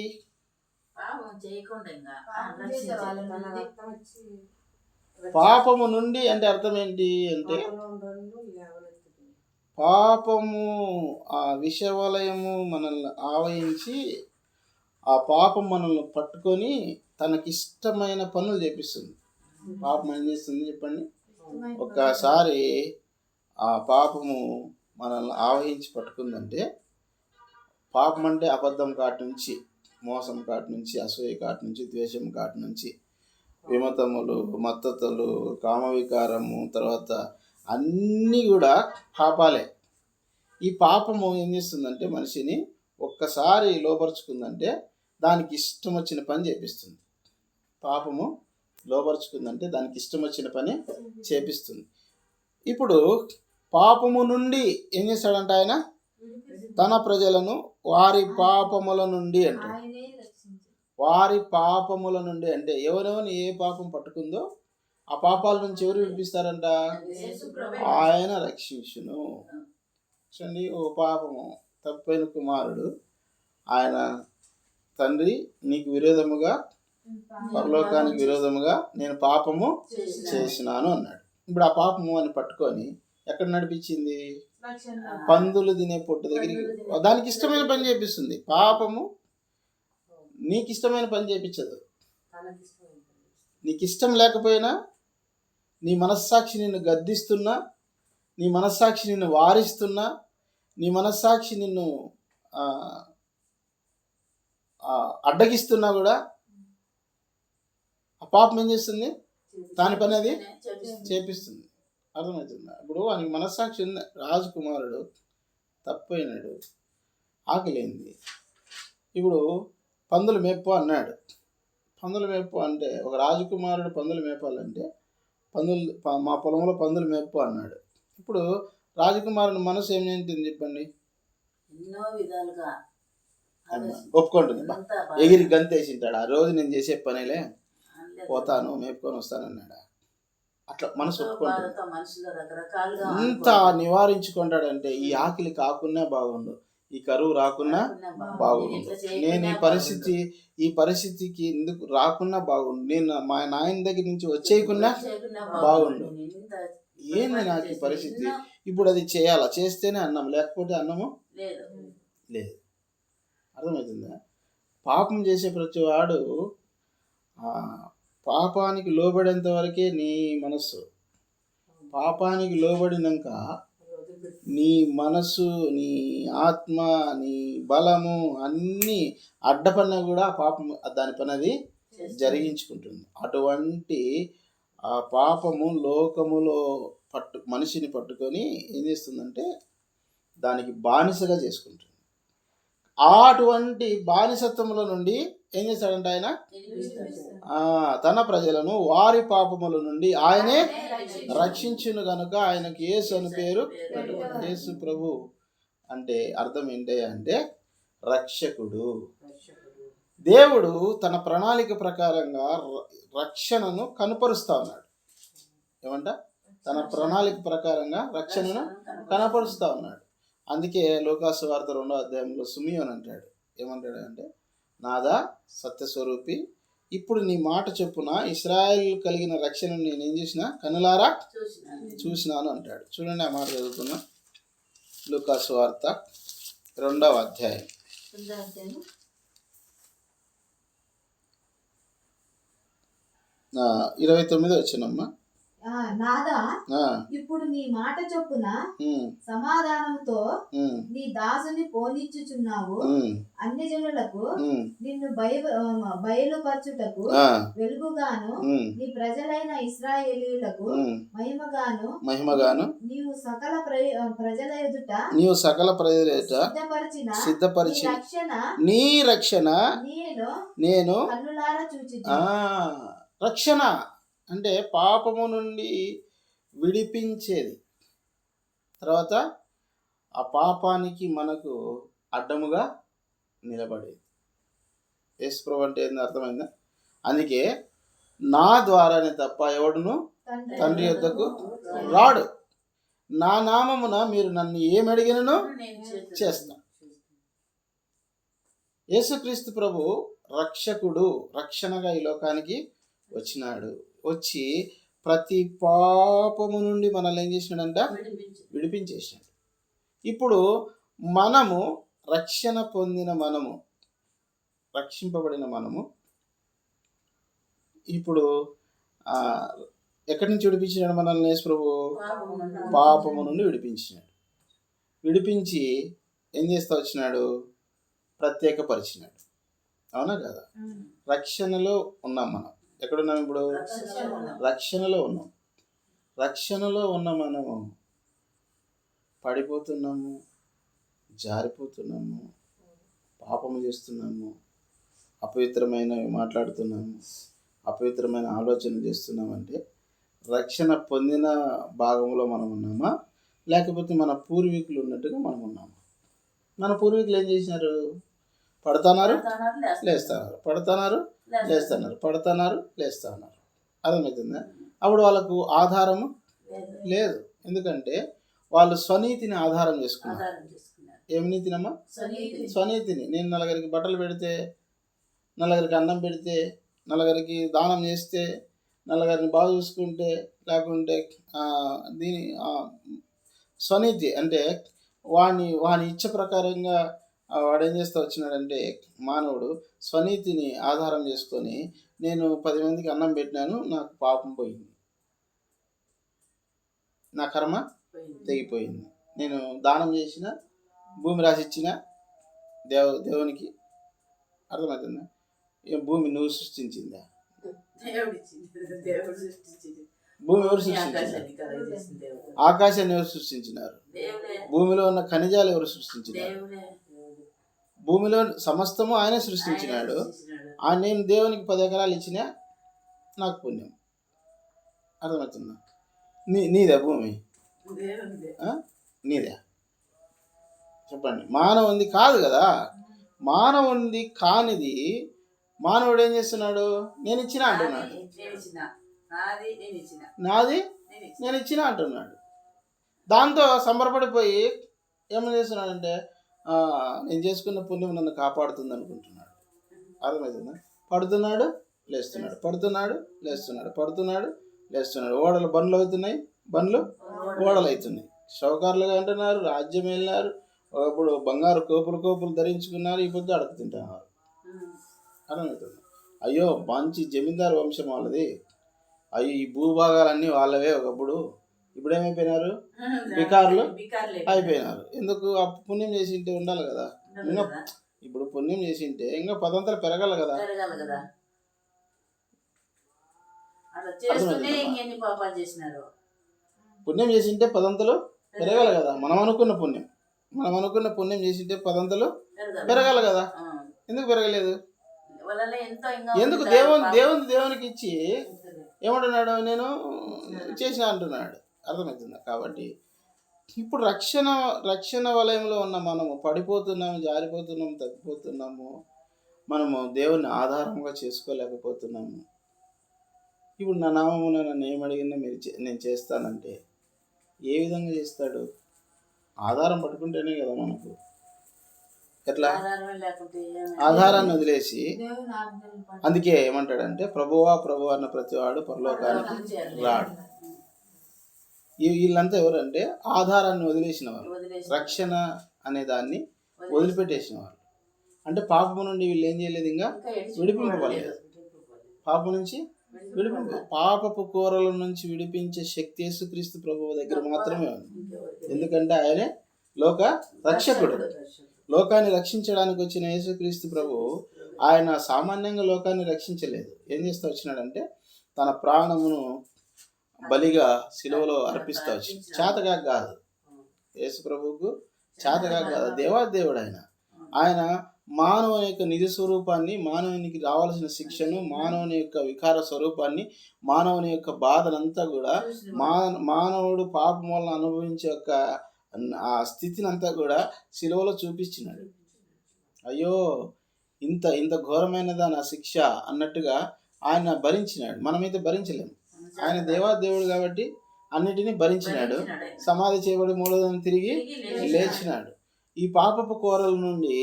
పాపము నుండి అంటే అర్థం ఏంటి అంటే, పాపము ఆ విషవలయము మనల్ని ఆవహించి ఆ పాపం మనల్ని పట్టుకొని తనకిష్టమైన పనులు చేపిస్తుంది. పాపం ఏం చేస్తుంది చెప్పండి? ఒక్కసారి ఆ పాపము మనల్ని ఆవహించి పట్టుకుందంటే, పాపం అంటే అబద్ధం కాటి నుంచి, మోసం కాటి నుంచి, అసూయ కాటి నుంచి, ద్వేషం కాటి నుంచి, విమతములు, మత్తతులు, కామవికారము, తర్వాత అన్నీ కూడా పాపాలే. ఈ పాపము ఏం చేస్తుందంటే మనిషిని ఒక్కసారి లోపరుచుకుందంటే దానికి ఇష్టం వచ్చిన పని చేపిస్తుంది. పాపము లోపరుచుకుందంటే దానికి ఇష్టం వచ్చిన పని చేపిస్తుంది. ఇప్పుడు పాపము నుండి ఏం చేస్తాడంటే ఆయన తన ప్రజలను వారి పాపముల నుండి అంటే, వారి పాపముల నుండి అంటే ఎవరెవరిని ఏ పాపం పట్టుకుందో ఆ పాపాల నుంచి ఎవరు విడిపిస్తారంట? ఆయన రక్షించును. చూడండి, ఓ పాపము తప్పైన కుమారుడు, ఆయన తండ్రి నీకు విరోధముగా, పరలోకానికి విరోధముగా నేను పాపము చేసినాను అన్నాడు. ఇప్పుడు ఆ పాపము అని పట్టుకొని ఎక్కడ నడిపించింది? పందులు తినే పొట్టు దగ్గరికి. దానికి ఇష్టమైన పని చేపిస్తుంది. పాపము నీకు ఇష్టమైన పని చేపించదు. నీకు ఇష్టం లేకపోయినా, నీ మనస్సాక్షి నిన్ను గద్దిస్తున్నా, నీ మనస్సాక్షి నిన్ను వారిస్తున్నా, నీ మనస్సాక్షి నిన్ను ఆ, అడ్డగిస్తున్నా కూడా ఆ పాపం ఏం చేస్తుంది? దాని పని అది చేపిస్తుంది. అర్థమవుతుందా? ఇప్పుడు వానికి మనస్సాక్షి ఉంది. రాజకుమారుడు తప్పైనాడు, ఆకలింది. ఇప్పుడు పందులు మేపు అన్నాడు. పందులు మేపు అంటే ఒక రాజకుమారుడు పందులు మేపాలంటే మా పొలంలో పందులు మేపు అన్నాడు. ఇప్పుడు రాజకుమారుని మనసు ఏం చేస్తుంది చెప్పండి? ఎన్నో విధాలుగా ఒప్పుకుంటుంది. ఎగిరి గంతేసింటాడు. ఆ రోజు నేను చేసే పనిలే, పోతాను మేపుకొని వస్తానన్నాడు. అట్లా మనసు ఒప్పుకుంటుంది. ఇంత నివారించుకుంటాడంటే ఈ ఆకలి కాకున్నా బాగుండు, ఈ కరువు రాకున్నా బాగుండు, నేను ఈ పరిస్థితికి ఎందుకు రాకున్నా బాగుండు, నేను మా నాయన దగ్గర నుంచి వచ్చేయకున్నా బాగుండు. ఏంది నాకు ఈ పరిస్థితి? ఇప్పుడు అది చేయాలా? చేస్తేనే అన్నం, లేకపోతే అన్నము లేదు. అర్థమవుతుందా? పాపం చేసే ప్రతి వాడు పాపానికి లోబడేంత వరకే నీ మనస్సు. పాపానికి లోబడినాక నీ మనసు, నీ ఆత్మ, నీ బలము అన్నీ అడ్డపన్నా కూడా పాపం దాని పని అది జరిగించుకుంటుంది. అటువంటి ఆ పాపము లోకములో మనిషిని పట్టుకొని ఏం చేస్తుందంటే దానికి బానిసగా చేసుకుంటుంది. అటువంటి బానిసత్వముల నుండి ఏం చేశాడంటే ఆయన తన ప్రజలను వారి పాపముల నుండి ఆయనే రక్షించును గనుక ఆయనకి యేసు అని పేరు పెట్టుకున్నాడు. యేసు ప్రభు అంటే అర్థం ఏంటి అంటే రక్షకుడు. దేవుడు తన ప్రణాళిక ప్రకారంగా రక్షణను కనపరుస్తా ఉన్నాడు. ఏమంట? తన ప్రణాళిక ప్రకారంగా రక్షణను కనపరుస్తా ఉన్నాడు. అందుకే లూకాసు వార్త 2వ అధ్యాయంలో సిమియోను అంటాడు. ఏమంటాడు అంటే, నాదా సత్యస్వరూపి, ఇప్పుడు నీ మాట చొప్పున ఇశ్రాయేలు కలిగిన రక్షణను నేను ఏం చేసిన కనులారా చూసినాను అంటాడు. చూడండి, ఆ మాట చదువుతున్నా. లూకాసు వార్త 2వ అధ్యాయం 29 వచ్చినమ్మా. నాదా ఇప్పుడు నీ మాట చొప్పున సమాధానంతో నీ దాసుని పోనిచ్చుచున్నావు. అన్ని జనులకు నిన్ను బయలుపరచుటకు వెలుగుగాను, నీ ప్రజలైన ఇశ్రాయేలీయులకు మహిమగాను నీవు సకల ప్రజల ఎదుట సిద్ధపరిచిన నీ రక్షణ నేను కన్నులారా చూచితిని. రక్షణ అంటే పాపము నుండి విడిపించేది. తర్వాత ఆ పాపానికి మనకు అడ్డముగా నిలబడేది. యేసుప్రభు అంటే ఏంది అర్థమైందా? అందుకే నా ద్వారానే తప్ప ఎవడును తండ్రి యొద్దకు రాడు. నా నామమున మీరు నన్ను ఏమడిగినను చేస్తా. యేసుక్రీస్తు ప్రభు రక్షకుడు, రక్షణగా ఈ లోకానికి వచ్చినాడు. వచ్చి ప్రతి పాపము నుండి మనల్ని ఏం చేసినాడంట? విడిపించేసినాడు. ఇప్పుడు మనము రక్షణ పొందిన మనము, రక్షింపబడిన మనము ఇప్పుడు ఎక్కడి నుంచి విడిపించినాడు మనల్ని? యేసు ప్రభు పాపము నుండి విడిపించినాడు. విడిపించి ఏం చేస్తా వచ్చినాడు? ప్రత్యేకపరిచినాడు. అవునా కదా? రక్షణలో ఉన్నాం మనం. ఎక్కడున్నాం ఇప్పుడు? రక్షణలో ఉన్నాం. రక్షణలో ఉన్న మనము పడిపోతున్నాము, జారిపోతున్నాము, పాపము చేస్తున్నాము, అపవిత్రమైనవి మాట్లాడుతున్నాము, అపవిత్రమైన ఆలోచన చేస్తున్నామంటే రక్షణ పొందిన భాగంలో మనం ఉన్నామా, లేకపోతే మన పూర్వీకులు ఉన్నట్టుగా మనం ఉన్నామా? మన పూర్వీకులు ఏం చేసినారు? పడుతున్నారు, లేస్తున్నారు, పడుతున్నారు, లేస్తున్నారు, పడుతున్నారు, లేస్తున్నారు. అర్థమవుతుందా? అప్పుడు వాళ్ళకు ఆధారము లేదు. ఎందుకంటే వాళ్ళు స్వనీతిని ఆధారం చేసుకున్నారు. ఏం నీతినమ్మా? స్వనీతిని. నేను నలుగురికి బట్టలు పెడితే, నలుగురికి అన్నం పెడితే, నలుగురికి దానం చేస్తే, నలుగురిని బాగా చూసుకుంటే, లేకుంటే దీని స్వనీతి అంటే వాని ఇచ్చ ప్రకారంగా వాడు ఏం చేస్తూ వచ్చినాడంటే మానవుడు స్వనీతిని ఆధారం చేసుకొని, నేను 10 మందికి అన్నం పెట్టినాను, నాకు పాపం పోయింది, నా కర్మ తెగిపోయింది, నేను దానం చేసిన, భూమి రాసిచ్చిన, దేవునికి అర్థమవుతుందా? ఈ భూమి నువ్వు సృష్టించిందా? దేవుడు సృష్టించింది. భూమి ఎవరు సృష్టించినారు? ఆకాశాన్ని ఎవరు సృష్టించినారు? భూమిలో ఉన్న ఖనిజాలు ఎవరు సృష్టించినారు? భూమిలో సమస్తము ఆయన సృష్టించినాడు. నేను దేవునికి 10 ఎకరాలు ఇచ్చినా నాకు పుణ్యం. అర్థమవుతుందా? నీదే భూమి? నీదే? చెప్పండి. మానవుంది కాదు కదా. మానవుంది కానిది మానవుడు ఏం చేస్తున్నాడు? నేను ఇచ్చినా అంటున్నాడు. నాది నేను ఇచ్చినా అంటున్నాడు. దాంతో సంబరపడిపోయి ఏమని చేస్తున్నాడంటే నేను చేసుకున్న పుణ్యం నన్ను కాపాడుతుంది అనుకుంటున్నాడు. అర్థమవుతుందా? పడుతున్నాడు లేస్తున్నాడు, పడుతున్నాడు లేస్తున్నాడు, పడుతున్నాడు లేస్తున్నాడు. ఓడలు బండ్లు అవుతున్నాయి, బండ్లు ఓడలు అవుతున్నాయి. షౌకారులుగా అంటున్నారు, రాజ్యం వెళ్ళినారు, ఒకప్పుడు బంగారు కోపులు ధరించుకున్నారు, ఈ పొద్దు అడుగుతుంటున్నారు. అర్థమవుతుంది? అయ్యో మంచి జమీందారు వంశం వాళ్ళది, అయ్యో ఈ భూభాగాలన్నీ వాళ్ళవే ఒకప్పుడు, ఇప్పుడు ఏమైపోయినారు? బికారులు అయిపోయినారు. ఎందుకు? పుణ్యం చేసి ఉంటే ఉండాలి కదా. ఇంకా ఇప్పుడు పుణ్యం చేసి ఉంటే ఇంకా 10 అంతలు పెరగాలి కదా. పుణ్యం చేసి ఉంటే 10 అంతలు పెరగాలి కదా. మనం అనుకున్న పుణ్యం చేసి ఉంటే 10 అంతలు పెరగాలి కదా. ఎందుకు పెరగలేదు? ఎందుకు? దేవునికి ఇచ్చి ఏమంటున్నాడు? నేను చేసిన అంటున్నాడు. అర్థమవుతుందా? కాబట్టి ఇప్పుడు రక్షణ వలయంలో ఉన్న మనము పడిపోతున్నాము, జారిపోతున్నాము, తగ్గిపోతున్నాము. మనము దేవుని ఆధారంగా చేసుకోలేకపోతున్నాము. ఇప్పుడు నా నామమున నన్ను ఏమడిగినా నేను చేస్తానంటే ఏ విధంగా చేస్తాడు? ఆధారం పట్టుకుంటేనే కదా మనకు. ఎట్లా? ఆధారాన్ని వదిలేసి, అందుకే ఏమంటాడంటే ప్రభువా అన్న ప్రతివాడు పరలోకానికి రాడు. వీళ్ళంతా ఎవరంటే ఆధారాన్ని వదిలేసిన వారు, రక్షణ అనే దాన్ని వదిలిపెట్టేసిన వారు. అంటే పాపము నుండి వీళ్ళు ఏం చేయలేదు, ఇంకా విడిపింపబడలేదు. పాపం నుంచి పాపపు కూరల నుంచి విడిపించే శక్తి యేసుక్రీస్తు ప్రభువు దగ్గర మాత్రమే ఉంది. ఎందుకంటే ఆయనే లోక రక్షకుడు. లోకాన్ని రక్షించడానికి వచ్చిన యేసుక్రీస్తు ప్రభువు ఆయన సామాన్యంగా లోకాన్ని రక్షించలేదు. ఏం చేస్తూ వచ్చినాడంటే తన ప్రాణమును బలిగా సిలువలో అర్పిస్తూ వచ్చి, చేతగా కాదు, యేసు ప్రభువుకు చేతగా కాదు, దేవాదేవుడు ఆయన మానవుని యొక్క నిజ స్వరూపాన్ని, మానవునికి రావాల్సిన శిక్షను, మానవుని యొక్క వికార స్వరూపాన్ని, మానవుని యొక్క బాధనంతా కూడా, మానవుడు పాపం వల్ల అనుభవించే యొక్క ఆ స్థితిని అంతా కూడా సిలువలో చూపించినాడు. అయ్యో ఇంత ఘోరమైనదా నా శిక్ష అన్నట్టుగా ఆయన భరించినాడు. మనమైతే భరించలేము. ఆయన దేవాదేవుడు కాబట్టి అన్నిటినీ భరించినాడు. సమాధి చేయబడి 3వ దినం తిరిగి లేచినాడు. ఈ పాపపు కోరల నుండి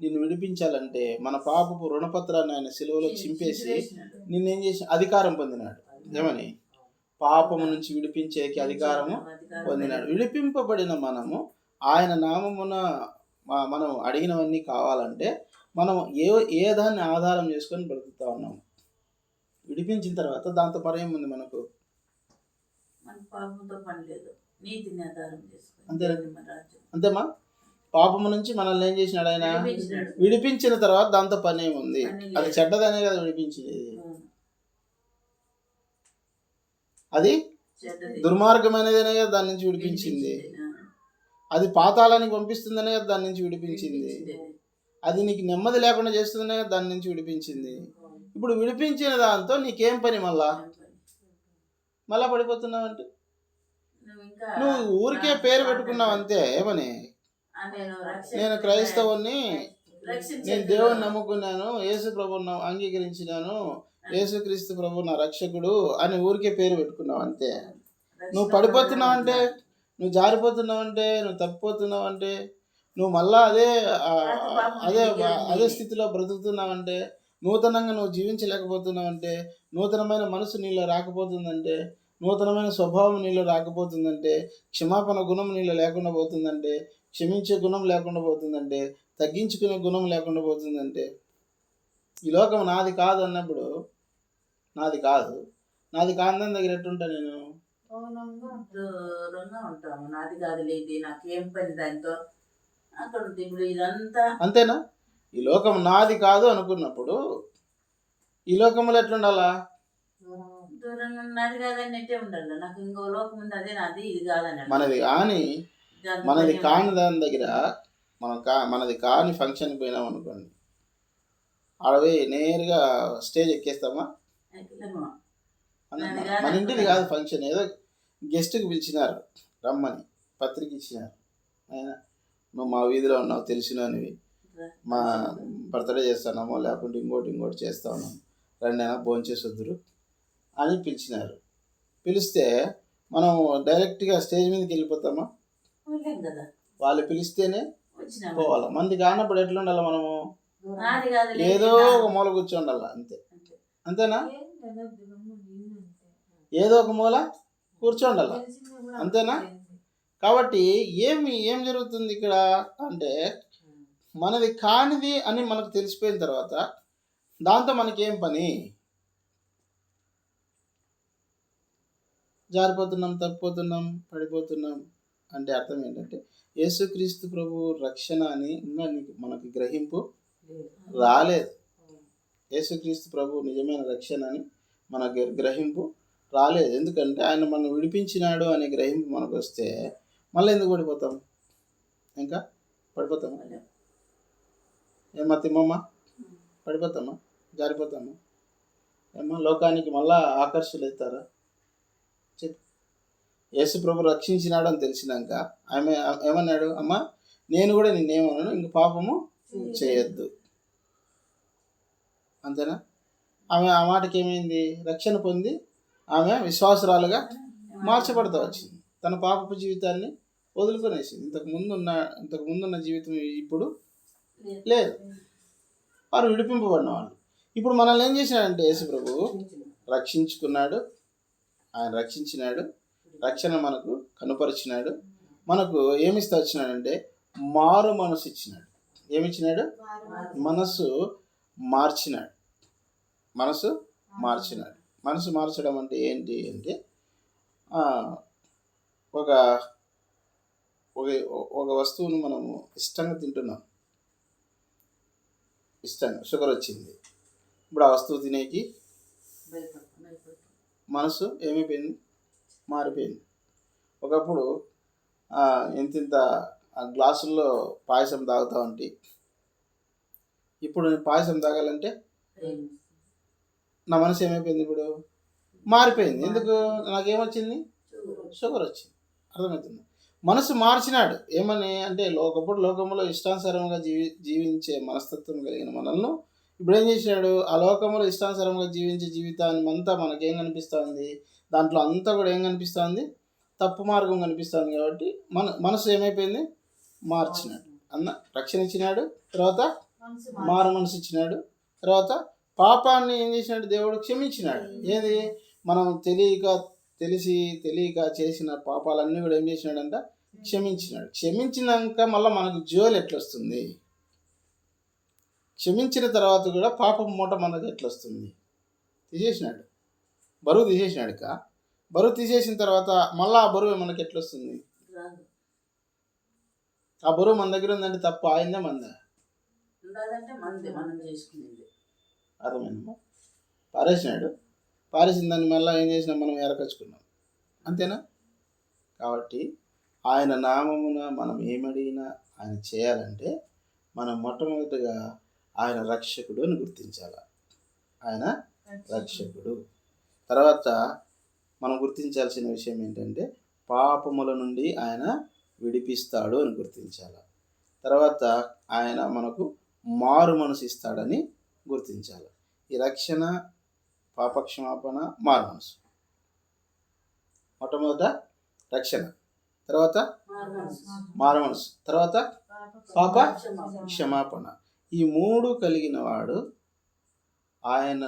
నిన్ను విడిపించాలంటే మన పాపపు రుణపత్రాన్ని ఆయన సిలువలో చింపేసి నిన్నేం చేసి అధికారం పొందినాడు. ఏమని? పాపము నుంచి విడిపించేకి అధికారము పొందినాడు. విడిపింపబడిన మనము ఆయన నామమున మనం అడిగినవన్నీ కావాలంటే మనం ఏ దాన్ని ఆధారం చేసుకొని బ్రతుకుతా ఉన్నాము. విడిపించిన తర్వాత దాంతో పని ఏముంది మనకు? అంతేమా? పాపము నుంచి మనల్ని ఏం చేసినాడు ఆయన? విడిపించిన తర్వాత దాంతో పని ఏముంది? అది చెడ్డదనే కదా విడిపించేది. అది దుర్మార్గమైనదనే కదా దాని నుంచి విడిపించింది. అది పాతాళానికి పంపిస్తుందనే కదా దాని నుంచి విడిపించింది. అది నీకు నెమ్మది లేకుండా చేస్తుందనే కదా దాని నుంచి విడిపించింది. ఇప్పుడు విడిపించిన దాంతో నీకేం పని? మళ్ళా పడిపోతున్నావంటే నువ్వు ఊరికే పేరు పెట్టుకున్నావు అంతే. ఏమని? నేను క్రైస్తవుని, నేను దేవుని నమ్ముకున్నాను, యేసు ప్రభువును అంగీకరించినాను, యేసుక్రీస్తు ప్రభు నా రక్షకుడు అని ఊరికే పేరు పెట్టుకున్నావు అంతే. నువ్వు పడిపోతున్నావంటే, నువ్వు జారిపోతున్నావంటే, నువ్వు తప్పిపోతున్నావంటే, నువ్వు మళ్ళా అదే స్థితిలో బ్రతుకుతున్నావంటే, నూతనంగా నువ్వు జీవించలేకపోతున్నావంటే, నూతనమైన మనసు నీలో రాకపోతుందంటే, నూతనమైన స్వభావం నీలో రాకపోతుందంటే, క్షమాపణ గుణం నీలో లేకుండా పోతుందంటే, క్షమించే గుణం లేకుండా పోతుందంటే, తగ్గించుకునే గుణం లేకుండా పోతుందంటే, ఈ లోకం నాది కాదు అన్నప్పుడు నాది కాదని దగ్గర ఎట్టుంటా నేను? దూరంగా ఉంటాము. నాది కాదు లేదు, నాకేం పని దాంతో అక్కడ ఉంది. ఇప్పుడు ఇదంతా అంతేనా? ఈ లోకం నాది కాదు అనుకున్నప్పుడు ఈ లోకంలో ఎట్లుండాలా? దూరంగా ఉన్నది కాదని ఎట్టే ఉండాలి. నాకు ఇంకో లోకం ఉంది, అదే నాది, ఇది కాదని మనది కాని దాని దగ్గర మనది కాని ఫంక్షన్కి పోయినాం అనుకోండి, ఆడవి నేరుగా స్టేజ్ ఎక్కేస్తామా? మన ఇంటిది కాదు ఫంక్షన్, ఏదో గెస్ట్కి పిలిచినారు రమ్మని, పత్రిక ఇచ్చినారు, ఆయన నువ్వు మా వీధిలో ఉన్నావు, తెలిసినవి, మా బర్త్డే చేస్తున్నామో లేకుంటే ఇంకోటి చేస్తా ఉన్నాము, రండి అయినా భోంచేసొద్దురు అని పిలిచినారు. పిలిస్తే మనం డైరెక్ట్గా స్టేజ్ మీదకి వెళ్ళిపోతామా? కదా, వాళ్ళు పిలిస్తేనే పోవాలి. మంది కానప్పుడు ఎట్లా ఉండాలి? మనము ఏదో ఒక మూల కూర్చోండాల, అంతేనా? ఏదో ఒక మూల కూర్చోండాల, అంతేనా? కాబట్టి ఏం జరుగుతుంది ఇక్కడ అంటే, మనది కానిది అని మనకు తెలిసిపోయిన తర్వాత దాంతో మనకేం పని? జారిపోతున్నాం, తప్పిపోతున్నాం, పడిపోతున్నాం అంటే అర్థం ఏంటంటే, యేసుక్రీస్తు ప్రభు రక్షణ అని ఇంకా మనకి గ్రహింపు రాలేదు. యేసుక్రీస్తు ప్రభు నిజమైన రక్షణ అని మన గ్రహింపు రాలేదు. ఎందుకంటే ఆయన మనం విడిపించినాడు అనే గ్రహింపు మనకు వస్తే మళ్ళీ ఎందుకు పడిపోతాం? ఇంకా పడిపోతామా? ఏమా తిమ్మమ్మ? పడిపోతామా? జారిపోతామా? ఏమా లోకానికి మళ్ళా ఆకర్షలు అవుతారా? చెప్పు. యేసు ప్రభు రక్షించినాడు అని తెలిసినాక ఆమె ఏమన్నాడు? అమ్మ నేను కూడా నిన్నేమన్నాను, ఇంక పాపము చేయొద్దు, అంతేనా? ఆమె ఆ మాటకి ఏమైంది? రక్షణ పొంది ఆమె విశ్వాసరాలుగా మార్చబడతా వచ్చింది. తన పాపపు జీవితాన్ని వదులుకొనేసింది. ఇంతకు ముందున్న జీవితం ఇప్పుడు లేదు. వారు విడిపింపబడిన వాళ్ళు. ఇప్పుడు మనల్ని ఏం చేసినాడంటే యేసు ప్రభు రక్షించుకున్నాడు, ఆయన రక్షించినాడు, రక్షణ మనకు కనుపరిచినాడు. మనకు ఏమిస్తా వచ్చినాడంటే మారు మనసు ఇచ్చినాడు. ఏమిచ్చినాడు? మనసు మార్చినాడు. మనసు మార్చడం అంటే ఏంటి అంటే, ఒక ఒక వస్తువును మనము ఇష్టంగా తింటున్నాం, ఇష్టంగా షుగర్ వచ్చింది. ఇప్పుడు ఆ వస్తువు తినేకి మనసు ఏమైపోయింది? మారిపోయింది. ఒకప్పుడు ఇంత గ్లాసుల్లో పాయసం తాగుతా ఉంటే, ఇప్పుడు నేను పాయసం తాగాలంటే నా మనసు ఏమైపోయింది? ఇప్పుడు మారిపోయింది. ఎందుకు? నాకేమొచ్చింది? షుగర్ వచ్చింది. అర్థమవుతుంది? మనసు మార్చినాడు. ఏమని అంటే, ఒకప్పుడు లోకంలో ఇష్టానుసారంగా జీవించే మనస్తత్వం కలిగిన మనల్ని ఇప్పుడు ఏం చేసినాడు? ఆ లోకంలో ఇష్టానుసారంగా జీవించే జీవితాన్ని అంతా మనకేం కనిపిస్తుంది? దాంట్లో అంతా కూడా ఏం కనిపిస్తుంది? తప్పు మార్గం కనిపిస్తుంది. కాబట్టి మనసు ఏమైపోయింది? మార్చినాడు. రక్షణ ఇచ్చినాడు, తర్వాత మారు మనసు ఇచ్చినాడు, తర్వాత పాపాన్ని ఏం చేసినాడు? దేవుడు క్షమించినాడు. ఏది? మనం తెలియక చేసిన పాపాలన్నీ కూడా ఏం చేసినాడంట? క్షమించినాడు. క్షమించినాక మళ్ళీ మనకు జోలు ఎట్లొస్తుంది? క్షమించిన తర్వాత కూడా పాపం మూట మనకు ఎట్లొస్తుంది? తీసేసినాడు, బరువు తీసేసినాడు. బరువు తీసేసిన తర్వాత మళ్ళీ ఆ బరువు మనకి ఎట్లొస్తుంది? ఆ బరువు మన దగ్గర ఉందంటే తప్పు ఆయిందా మందా? అర్థమైందమ్మా? పారేసిన దాన్ని మళ్ళీ ఏం చేసినా మనం ఎరకచ్చుకున్నాం, అంతేనా? కాబట్టి ఆయన నామమున మనం ఏమడిగినా ఆయన చేయాలంటే మనం మొట్టమొదటిగా ఆయన రక్షకుడు అని గుర్తించాలి. ఆయన రక్షకుడు. తర్వాత మనం గుర్తించాల్సిన విషయం ఏంటంటే, పాపముల నుండి ఆయన విడిపిస్తాడు అని గుర్తించాలి. తర్వాత ఆయన మనకు మారు మనసు ఇస్తాడని గుర్తించాలి. ఈ రక్షణ, పాపక్షమాపణ, మారు మనసు. మొట్టమొదట రక్షణ, తర్వాత మారు మనసు, తర్వాత పాప క్షమాపణ. ఈ మూడు కలిగిన వాడు ఆయన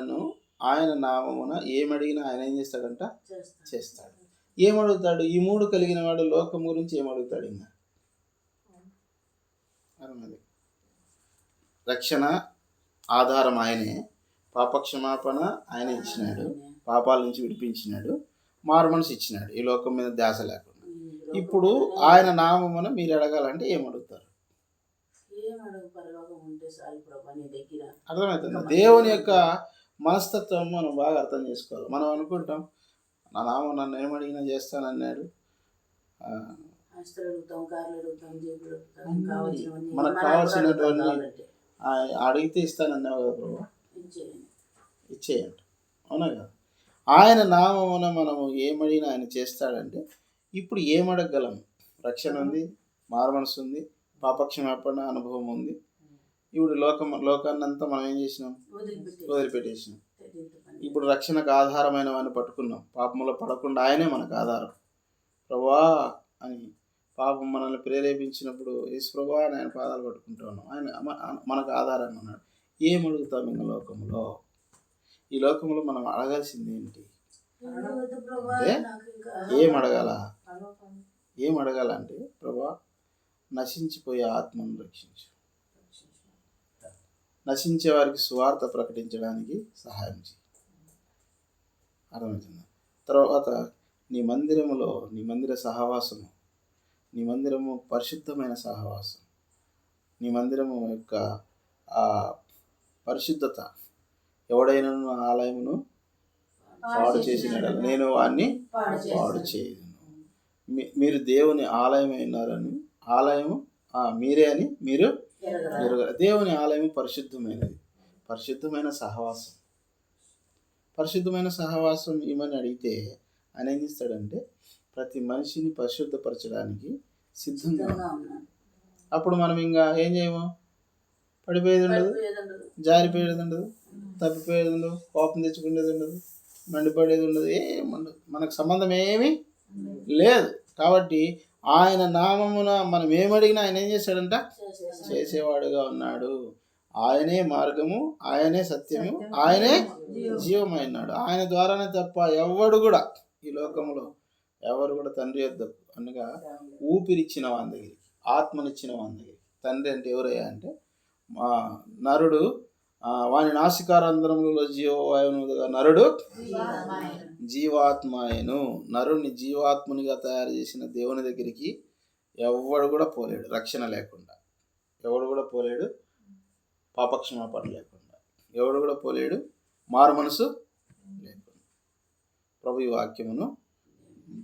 నామమున ఏమడిగినా ఆయన ఏం చేస్తాడంట? చేస్తాడు. ఏమడుగుతాడు? ఈ మూడు కలిగిన వాడు లోకం గురించి ఏమడుగుతాడు? ఇంకా రక్షణ ఆధారం ఆయనే, పాపక్షమాపణ ఆయన ఇచ్చినాడు, పాపాల నుంచి విడిపించినాడు, మారు మనసు ఇచ్చినాడు, ఈ లోకం మీద ధ్యాస లేకుండా. ఇప్పుడు ఆయన నామమున మీరు అడగాలంటే ఏమడుగుతారు? ఏం అడుగు పరలోకం ఉంటే చాలు ప్రభా నీ దగ్గర. అర్థమవుతుంది. దేవుని యొక్క మనస్తత్వం మనం బాగా అర్థం చేసుకోవాలి. మనం అనుకుంటాం నా నామం నన్ను ఏమడిగినా చేస్తానన్నాడు. ఆస్తులు అడుగుతాం, కార్లు అడుగుతాం, జీపులు అడుగుతాం, కావాల్సినవన్నీ మనకు మనం కావాల్సినటువంటి కావాలంటే అడిగితే ఇస్తానన్నావు కదా ప్రభు, ఇచ్చేయండి. ఇచ్చేయండి. అవునా కదా? ఆయన నామమున మనము ఏమడిగినా ఆయన చేస్తాడంటే ఇప్పుడు ఏమడగలం? రక్షణ ఉంది, మారుమనసు ఉంది, పాపక్షమాపణ అనుభవం ఉంది. ఇప్పుడు లోకాన్నంతా మనం ఏం చేసినాం? వదిలిపెట్టేసినాం. ఇప్పుడు రక్షణకు ఆధారమైన వాడిని పట్టుకున్నాం. పాపంలో పడకుండా ఆయనే మనకు ఆధారం. ప్రభువా అని పాపం మనల్ని ప్రేరేపించినప్పుడు యేసు ప్రభువా అని ఆయన పాదాలు పట్టుకుంటాను. ఆయన మనకు ఆధారంగా ఉన్నాడు. ఏం అడుగుతాం ఇంకా లోకంలో? ఈ లోకంలో మనం అడగాల్సింది ఏంటి అంటే ఏం అడగాలంటే ప్రభువా నశించిపోయే ఆత్మను రక్షించు, నశించే వారికి సువార్త ప్రకటించడానికి సహాయం చేయి. అర్థమవుతుంది. తర్వాత నీ మందిరములో నీ మందిర సహవాసము, నీ మందిరము పరిశుద్ధమైన సహవాసం, నీ మందిరము యొక్క ఆ పరిశుద్ధత, ఎవడైనా ఆలయమును పాడు చేసినాడు నేను వాడిని పాడు చేయను. మీరు దేవుని ఆలయం అయినారని, ఆలయము మీరే అని మీరు దేవుని ఆలయం పరిశుద్ధమైనది. పరిశుద్ధమైన సహవాసం, పరిశుద్ధమైన సహవాసం ఏమని అడిగితే ఆయన ఏం చేస్తాడంటే ప్రతి మనిషిని పరిశుద్ధపరచడానికి సిద్ధంగా ఉన్నాడు. అప్పుడు మనం ఇంకా ఏం చేయము? పడిపోయేది ఉండదు, జారిపోయేది ఉండదు, తప్పిపోయేది ఉండదు, కోపం తెచ్చుకునేది ఉండదు, మండిపడేది ఉండదు, ఏముండదు. మనకు సంబంధం ఏమీ లేదు. కాబట్టి ఆయన నామమున మనం ఏమడిగినా ఆయన ఏం చేశాడంట? చేసేవాడుగా ఉన్నాడు. ఆయనే మార్గము, ఆయనే సత్యము, ఆయనే జీవమైనాడు. ఆయన ద్వారానే తప్ప ఎవడు కూడా ఈ లోకంలో ఎవరు కూడా తండ్రి యొద్దకు అనగా ఊపిరిచ్చిన వాని దగ్గరికి, ఆత్మనిచ్చిన వాని దగ్గరికి. తండ్రి అంటే ఎవరయ్యా అంటే నరుడు వాని నాసికారంధ్రములలో జీవవాయువుగా నరుడు జీవాత్మాయను. నరుడిని జీవాత్మునిగా తయారు చేసిన దేవుని దగ్గరికి ఎవడు కూడా పోలేడు రక్షణ లేకుండా, ఎవడు కూడా పోలేడు పాపక్షమాపణ లేకుండా, ఎవడు కూడా పోలేడు మారు మనసు లేకుండా. ప్రభు ఈ వాక్యమును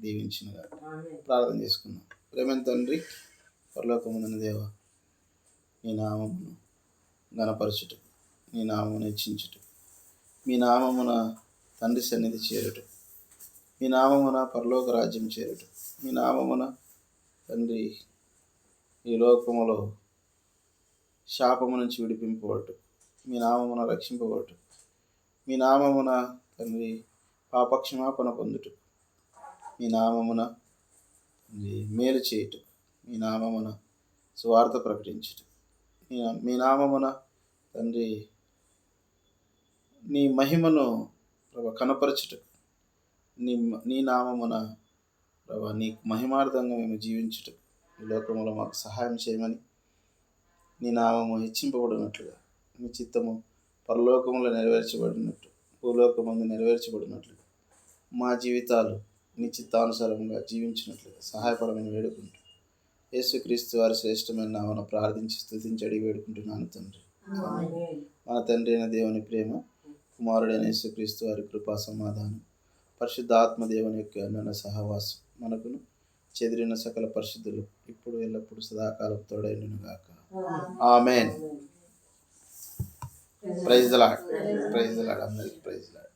దీవించినగా ప్రార్థన చేసుకుందాం. ప్రేమ తండ్రి, పరలోకమున దేవ, నీ నామమును ఘనపరచుట, నీ నామమును హెచ్చించుట, మీ నామమున తండ్రి సన్నిధి చేరుట, మీ నామమున పరలోక రాజ్యం చేరుట, మీ నామమున తండ్రి ఈ లోకములో శాపము నుంచి విడిపింపబడు, మీ నామమున రక్షింపబడు, మీ నామమున తండ్రి పాపక్షమాపణ పొందుట, మీ నామమున మేలు చేయుట, మీ నామమున సువార్త ప్రకటించుట, మీ నామమున తండ్రి నీ మహిమను కనపరచుట, నీ నామమున ప్రభా నీ మహిమార్థంగా మేము జీవించుట ఈ లోకంలో మాకు సహాయం చేయమని, నీ నామము హెచ్చింపబడినట్లుగా, నీ చిత్తము పరలోకములో నెరవేర్చబడినట్టు భూలోకమందు నెరవేర్చబడినట్లుగా మా జీవితాలు నీ చిత్తానుసారంగా జీవించినట్లుగా సహాయపడమని వేడుకుంటూ యేసుక్రీస్తు వారి శ్రేష్టమైన నామమున ప్రార్థించి స్తుతించి అడిగి వేడుకుంటున్నాను తండ్రి. మన తండ్రి అయిన దేవుని ప్రేమ, కుమారుడైన యేసుక్రీస్తు వారి కృపా సమాధానం, పరిశుద్ధాత్మ దేవుని యొక్క అన్యోన్య సహవాసం మనకును చెదిరిన సకల పరిశుద్ధులు ఇప్పుడు ఎల్లప్పుడు సదాకాలం తోడైండును గాక. Amen. Praise the Lord. Praise the Lord. అందరికీ ప్రైజ్ ది లార్డ్.